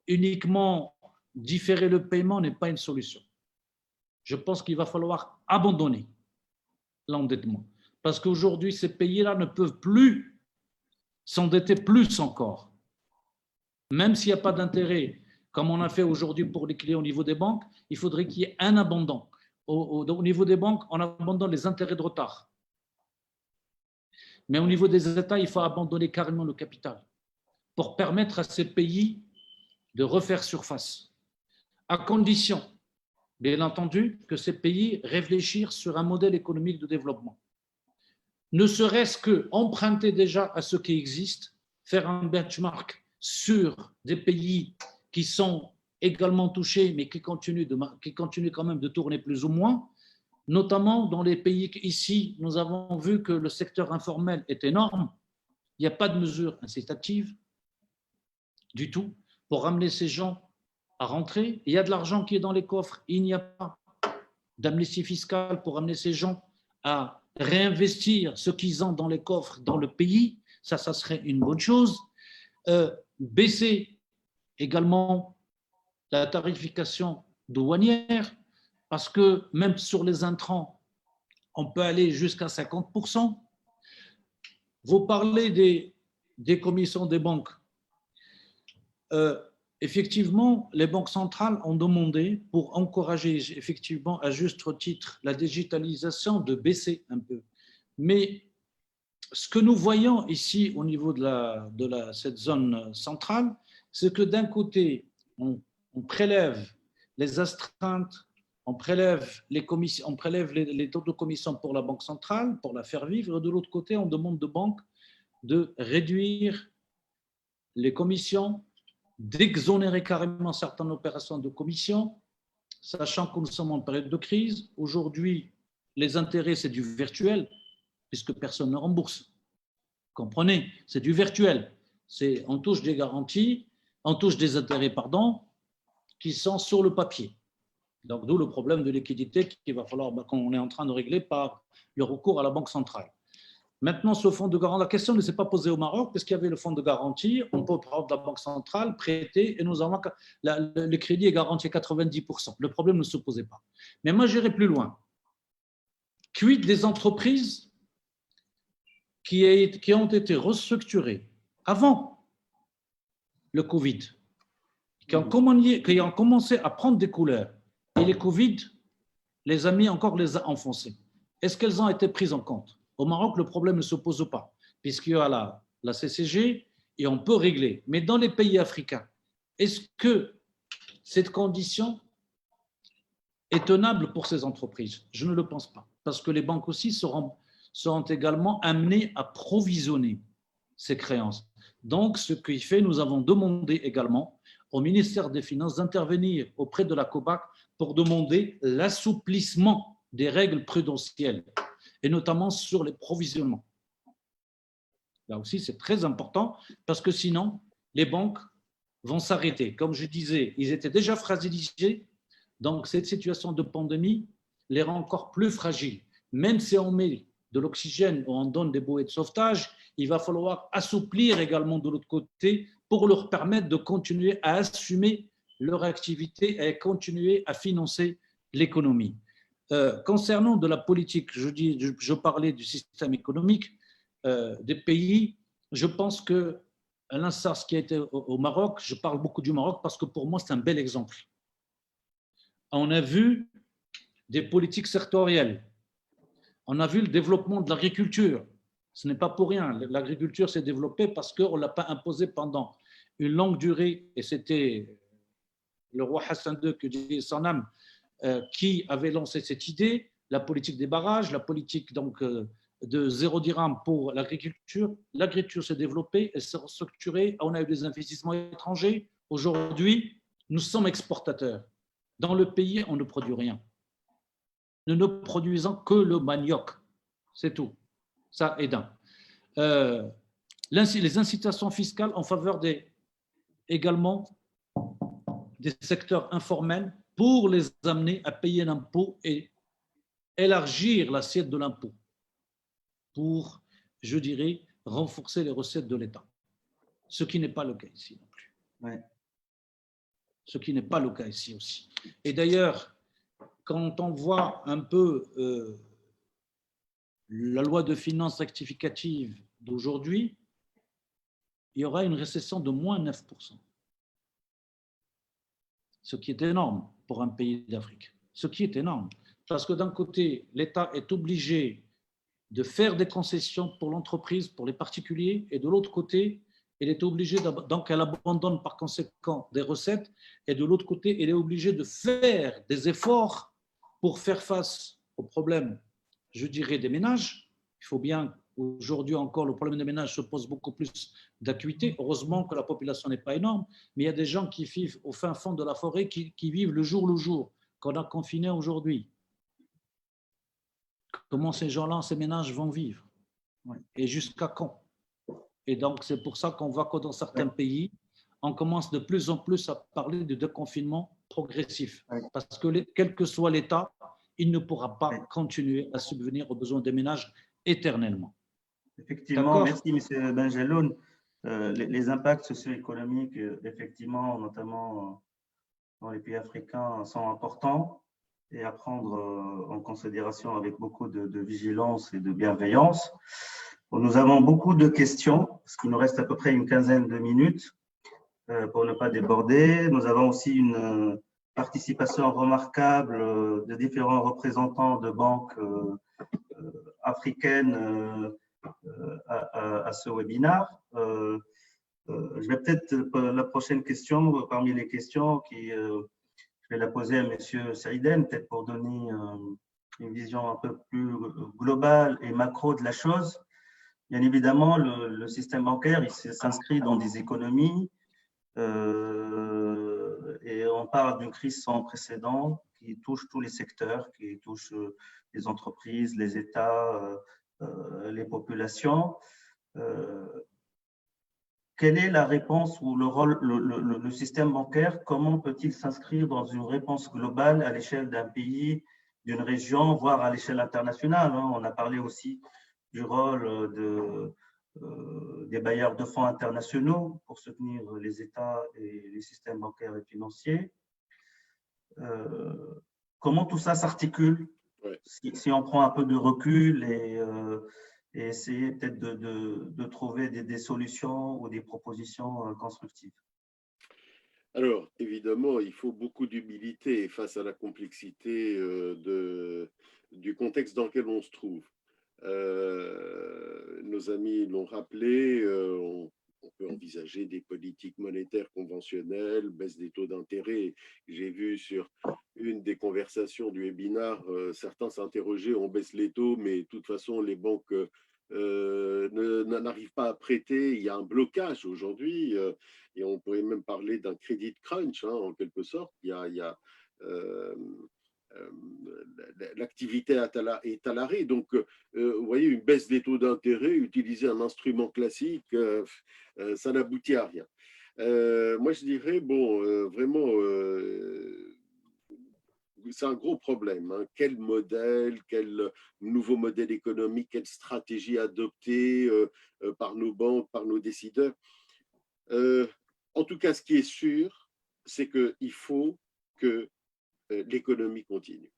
uniquement différer le paiement n'est pas une solution. Je pense qu'il va falloir abandonner l'endettement. Parce qu'aujourd'hui, ces pays-là ne peuvent plus s'endetter plus encore. Même s'il n'y a pas d'intérêt, comme on a fait aujourd'hui pour les clients au niveau des banques, il faudrait qu'il y ait un abandon. Au niveau des banques, on abandonne les intérêts de retard. Mais au niveau des États, il faut abandonner carrément le capital pour permettre à ces pays de refaire surface. À condition, bien entendu, que ces pays réfléchissent sur un modèle économique de développement. Ne serait-ce qu'emprunter déjà à ce qui existe, faire un benchmark sur des pays qui sont également touchés, mais qui continuent quand même de tourner plus ou moins, notamment dans les pays ici, nous avons vu que le secteur informel est énorme. Il n'y a pas de mesures incitatives du tout pour ramener ces gens à rentrer. Il y a de l'argent qui est dans les coffres. Il n'y a pas d'amnistie fiscale pour amener ces gens à réinvestir ce qu'ils ont dans les coffres dans le pays. Ça serait une bonne chose. Baisser également la tarification douanière, parce que même sur les intrants, on peut aller jusqu'à 50%. Vous parlez des commissions des banques. Effectivement, les banques centrales ont demandé, pour encourager effectivement à juste titre la digitalisation, de baisser un peu. Mais ce que nous voyons ici au niveau de cette zone centrale, c'est que d'un côté, on prélève les astreintes, on prélève les commissions, on prélève les taux de commission pour la banque centrale, pour la faire vivre, et de l'autre côté, on demande aux banques de réduire les commissions, d'exonérer carrément certaines opérations de commission, sachant que nous sommes en période de crise. Aujourd'hui, les intérêts, c'est du virtuel, puisque personne ne rembourse. Comprenez, c'est du virtuel. On touche des garanties, on touche des intérêts, qui sont sur le papier. Donc, d'où le problème de liquidité qu'on est en train de régler par le recours à la Banque centrale. Maintenant, ce fonds de garantie, la question ne s'est pas posée au Maroc, parce qu'il y avait le fonds de garantie, on peut prendre la Banque centrale, prêter, et nous avons le crédit est garanti à 90%. Le problème ne se posait pas. Mais moi, j'irai plus loin. Quid des entreprises qui ont été restructurées avant le Covid, qui ont commencé à prendre des couleurs, et les Covid les a enfoncées. Est-ce qu'elles ont été prises en compte? Au Maroc, le problème ne se pose pas, puisqu'il y a la CCG et on peut régler. Mais dans les pays africains, est-ce que cette condition est tenable pour ces entreprises? Je ne le pense pas, parce que les banques aussi seront également amenées à provisionner ces créances. Donc, ce qui fait, nous avons demandé également au ministère des Finances d'intervenir auprès de la COBAC pour demander l'assouplissement des règles prudentielles, et notamment sur les provisionnements. Là aussi, c'est très important, parce que sinon, les banques vont s'arrêter. Comme je disais, ils étaient déjà fragilisés, donc cette situation de pandémie les rend encore plus fragiles. Même si on met de l'oxygène ou on donne des bouées de sauvetage, il va falloir assouplir également de l'autre côté pour leur permettre de continuer à assumer leur activité et continuer à financer l'économie. Concernant de la politique, je parlais du système économique des pays, je pense que à l'instar de ce qui a été au Maroc, je parle beaucoup du Maroc parce que pour moi, c'est un bel exemple. On a vu des politiques sectorielles. On a vu le développement de l'agriculture. Ce n'est pas pour rien. L'agriculture s'est développée parce qu'on ne l'a pas imposée pendant une longue durée. Et c'était le roi Hassan II, que dit son âme, qui avait lancé cette idée, la politique des barrages, la politique donc, de 0 dirham pour l'agriculture. L'agriculture s'est développée, elle s'est restructurée, on a eu des investissements étrangers. Aujourd'hui, nous sommes exportateurs. Dans le pays, on ne produit rien. Nous ne produisons que le manioc, c'est tout. Ça est d'un. Les incitations fiscales en faveur également des secteurs informels pour les amener à payer l'impôt et élargir l'assiette de l'impôt pour, je dirais, renforcer les recettes de l'État. Ce qui n'est pas le cas ici non plus. Ouais. Ce qui n'est pas le cas ici aussi. Et d'ailleurs, quand on voit un peu la loi de finances rectificative d'aujourd'hui, il y aura une récession de moins 9%. Ce qui est énorme pour un pays d'Afrique. Ce qui est énorme. Parce que d'un côté, l'État est obligé de faire des concessions pour l'entreprise, pour les particuliers, et de l'autre côté, elle est obligée, donc elle abandonne par conséquent des recettes, et de l'autre côté, elle est obligée de faire des efforts pour faire face aux problèmes, je dirais, des ménages. Il faut bien, aujourd'hui encore, le problème des ménages se pose beaucoup plus d'acuité. Heureusement que la population n'est pas énorme, mais il y a des gens qui vivent au fin fond de la forêt, qui vivent le jour, qu'on a confinés aujourd'hui. Comment ces gens-là, ces ménages vont vivre? Et jusqu'à quand? Et donc, c'est pour ça qu'on voit que dans certains pays, on commence de plus en plus à parler de déconfinement progressif. Parce que quel que soit l'État, il ne pourra pas continuer à subvenir aux besoins des ménages éternellement. Effectivement, merci M. Benjeloun. Les impacts socio-économiques, effectivement, notamment dans les pays africains, sont importants et à prendre en considération avec beaucoup de vigilance et de bienveillance. Nous avons beaucoup de questions, parce qu'il nous reste à peu près une quinzaine de minutes pour ne pas déborder. Nous avons aussi une participation remarquable de différents représentants de banques africaines à ce webinaire. Je vais peut-être, la prochaine question, parmi les questions, je vais la poser à M. Saïden, peut-être pour donner une vision un peu plus globale et macro de la chose. Bien évidemment, le système bancaire, il s'inscrit dans des économies et on parle d'une crise sans précédent qui touche tous les secteurs, qui touche les entreprises, les États, les populations. Quelle est la réponse ou le rôle, le système bancaire, comment peut-il s'inscrire dans une réponse globale à l'échelle d'un pays, d'une région, voire à l'échelle internationale? On a parlé aussi du rôle des bailleurs de fonds internationaux pour soutenir les États et les systèmes bancaires et financiers. Comment tout ça s'articule? Si on prend un peu de recul et essayer peut-être de trouver des solutions ou des propositions constructives. Alors, évidemment, il faut beaucoup d'humilité face à la complexité du contexte dans lequel on se trouve. Nos amis l'ont rappelé, on peut envisager des politiques monétaires conventionnelles, baisse des taux d'intérêt. J'ai vu sur une des conversations du webinar, certains s'interrogeaient, on baisse les taux, mais de toute façon, les banques n'arrivent pas à prêter. Il y a un blocage aujourd'hui, et on pourrait même parler d'un crédit crunch, hein, en quelque sorte. Il y a l'activité est à l'arrêt. Donc, vous voyez, une baisse des taux d'intérêt, utiliser un instrument classique, ça n'aboutit à rien. Moi, je dirais, bon, vraiment, c'est un gros problème. Hein. Quel modèle, quel nouveau modèle économique, quelle stratégie adopter par nos banques, par nos décideurs. En tout cas, ce qui est sûr, c'est qu'il faut que l'économie continue.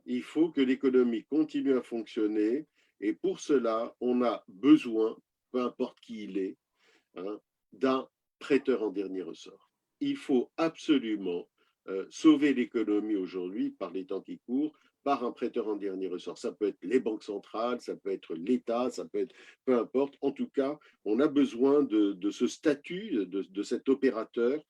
Il faut que l'économie continue à fonctionner et pour cela, on a besoin, peu importe qui il est, hein, d'un prêteur en dernier ressort. Il faut absolument sauver l'économie aujourd'hui par les temps qui courent, par un prêteur en dernier ressort. Ça peut être les banques centrales, ça peut être l'État, ça peut être peu importe. En tout cas, on a besoin de ce statut, de cet opérateur,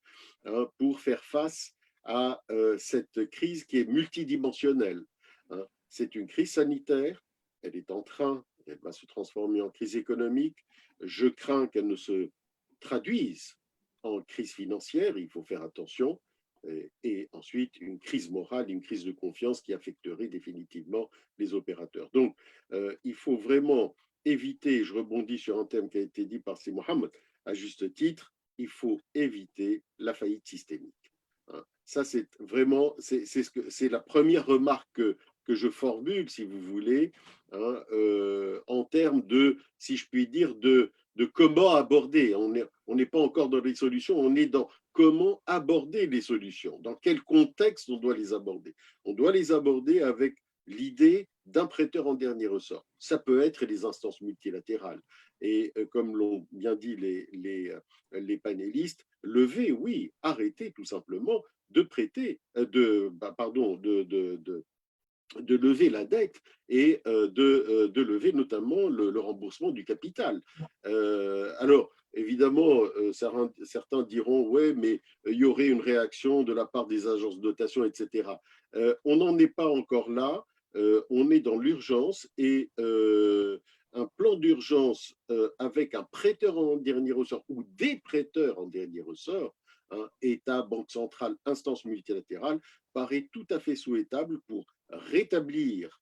hein, pour faire face à cette crise qui est multidimensionnelle. Hein. C'est une crise sanitaire, elle est en train, elle va se transformer en crise économique. Je crains qu'elle ne se traduise en crise financière, il faut faire attention. Et ensuite, une crise morale, une crise de confiance qui affecterait définitivement les opérateurs. Donc, il faut vraiment éviter, je rebondis sur un thème qui a été dit par C. Mohamed, à juste titre, il faut éviter la faillite systémique. Hein. Ça, c'est vraiment, c'est la première remarque que je formule, si vous voulez, hein, en termes de, si je puis dire, de comment aborder. On n'est pas encore dans les solutions, on est dans comment aborder les solutions, dans quel contexte on doit les aborder. On doit les aborder avec l'idée d'un prêteur en dernier ressort. Ça peut être les instances multilatérales. Et comme l'ont bien dit les panélistes, lever, oui, arrêter tout simplement de prêter, de lever la dette et de lever notamment le remboursement du capital. Alors, évidemment, certains diront, ouais, mais il y aurait une réaction de la part des agences de notation, etc. On n'en est pas encore là. On est dans l'urgence et un plan d'urgence avec un prêteur en dernier ressort ou des prêteurs en dernier ressort, hein, État, Banque centrale, instance multilatérale, paraît tout à fait souhaitable pour rétablir,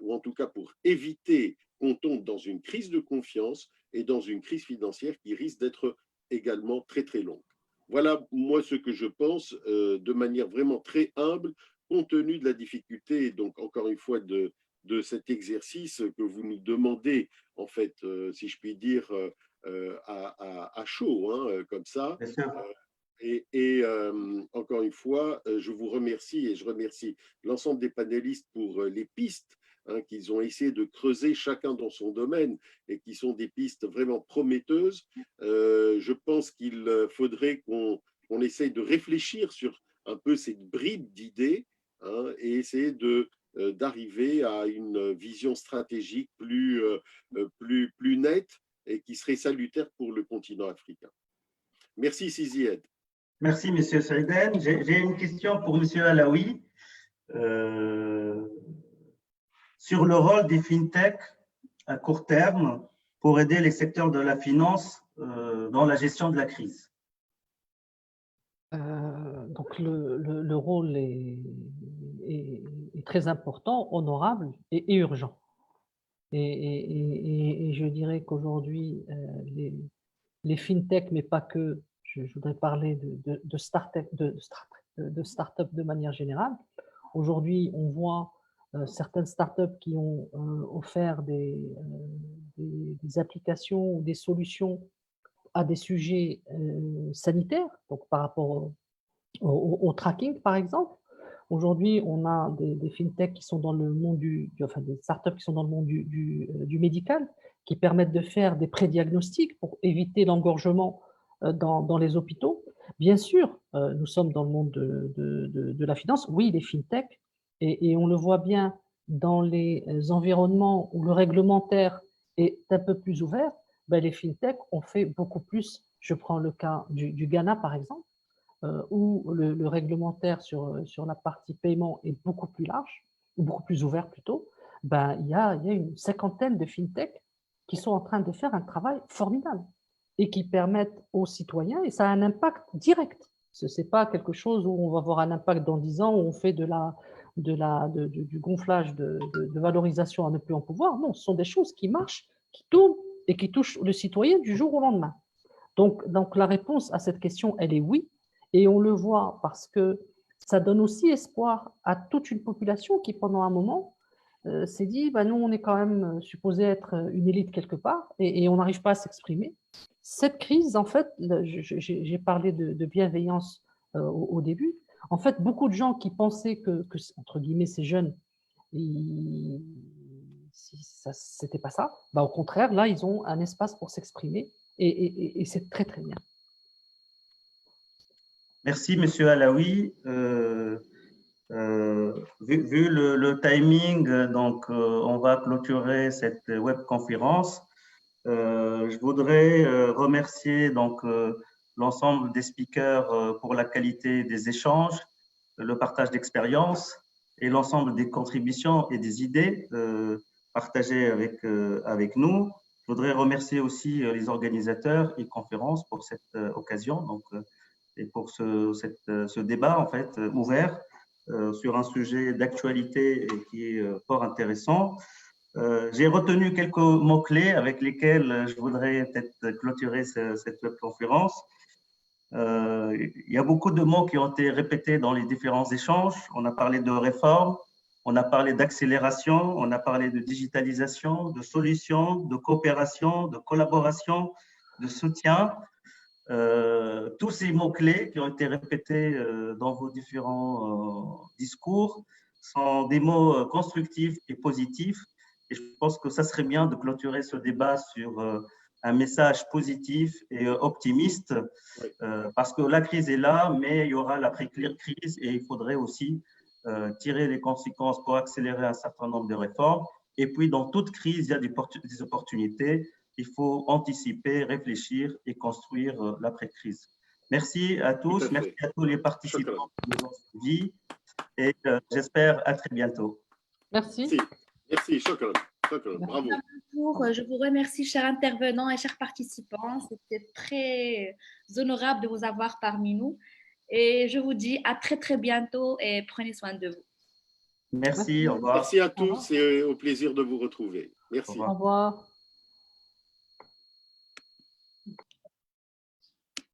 ou en tout cas pour éviter qu'on tombe dans une crise de confiance et dans une crise financière qui risque d'être également très très longue. Voilà moi ce que je pense de manière vraiment très humble, compte tenu de la difficulté, et donc encore une fois de cet exercice que vous nous demandez, en fait, si je puis dire, à chaud, hein, comme ça. Bien sûr. Et encore une fois, je vous remercie et je remercie l'ensemble des panélistes pour les pistes, hein, qu'ils ont essayé de creuser chacun dans son domaine et qui sont des pistes vraiment prometteuses. Je pense qu'il faudrait qu'on essaye de réfléchir sur un peu cette bribe d'idées, hein, et essayer d'arriver à une vision stratégique plus nette et qui serait salutaire pour le continent africain. Merci Sizied. Merci, M. Saïden. J'ai une question pour M. Alaoui sur le rôle des fintech à court terme pour aider les secteurs de la finance dans la gestion de la crise. Donc, le rôle est très important, honorable et urgent. Et je dirais qu'aujourd'hui, les fintech, mais pas que, je voudrais parler de start-up de manière générale. Aujourd'hui, on voit certaines startups qui ont offert des applications ou des solutions à des sujets sanitaires, donc par rapport au tracking, par exemple. Aujourd'hui, on a des fintechs qui sont dans le monde enfin des startups qui sont dans le monde du médical, qui permettent de faire des prédiagnostics pour éviter l'engorgement dans les hôpitaux. Bien sûr, nous sommes dans le monde de la finance. Oui, les fintechs, et on le voit bien dans les environnements où le réglementaire est un peu plus ouvert, ben, les fintechs ont fait beaucoup plus. Je prends le cas du Ghana, par exemple, où le réglementaire sur la partie paiement est beaucoup plus large, ou beaucoup plus ouvert plutôt. Ben, il y a une cinquantaine de fintechs qui sont en train de faire un travail formidable et qui permettent aux citoyens, et ça a un impact direct. Ce n'est pas quelque chose où on va avoir un impact dans 10 ans, où on fait du gonflage de valorisation à ne plus en pouvoir. Non, ce sont des choses qui marchent, qui tournent et qui touchent le citoyen du jour au lendemain. Donc la réponse à cette question, elle est oui. Et on le voit parce que ça donne aussi espoir à toute une population qui, pendant un moment, s'est dit, bah, nous, on est quand même supposé être une élite quelque part et on n'arrive pas à s'exprimer. Cette crise, en fait, j'ai parlé de bienveillance au début. En fait, beaucoup de gens qui pensaient que entre guillemets, ces jeunes, c'était pas ça, bah, au contraire, là, ils ont un espace pour s'exprimer et c'est très, très bien. Merci, Monsieur Alaoui. Vu le timing, donc on va clôturer cette webconférence. Je voudrais remercier donc l'ensemble des speakers pour la qualité des échanges, le partage d'expériences et l'ensemble des contributions et des idées partagées avec nous. Je voudrais remercier aussi les organisateurs et conférences pour cette occasion donc, et pour ce débat en fait ouvert sur un sujet d'actualité qui est fort intéressant. J'ai retenu quelques mots-clés avec lesquels je voudrais peut-être clôturer cette webconférence. Il y a beaucoup de mots qui ont été répétés dans les différents échanges. On a parlé de réforme, on a parlé d'accélération, on a parlé de digitalisation, de solutions, de coopération, de collaboration, de soutien. Tous ces mots-clés qui ont été répétés dans vos différents discours sont des mots constructifs et positifs. Et je pense que ça serait bien de clôturer ce débat sur un message positif et optimiste, parce que la crise est là, mais il y aura l'après-crise et il faudrait aussi tirer les conséquences pour accélérer un certain nombre de réformes. Et puis, dans toute crise, il y a des opportunités. Il faut anticiper, réfléchir et construire l'après-crise. Merci à tous, merci à tous les participants qui nous ont suivis et j'espère à très bientôt. Merci. Merci, Shukran. Bravo. Je vous remercie, chers intervenants et chers participants. C'était très honorable de vous avoir parmi nous. Et je vous dis à très, très bientôt et prenez soin de vous. Merci, au revoir. Merci à tous et au plaisir de vous retrouver. Merci. Au revoir.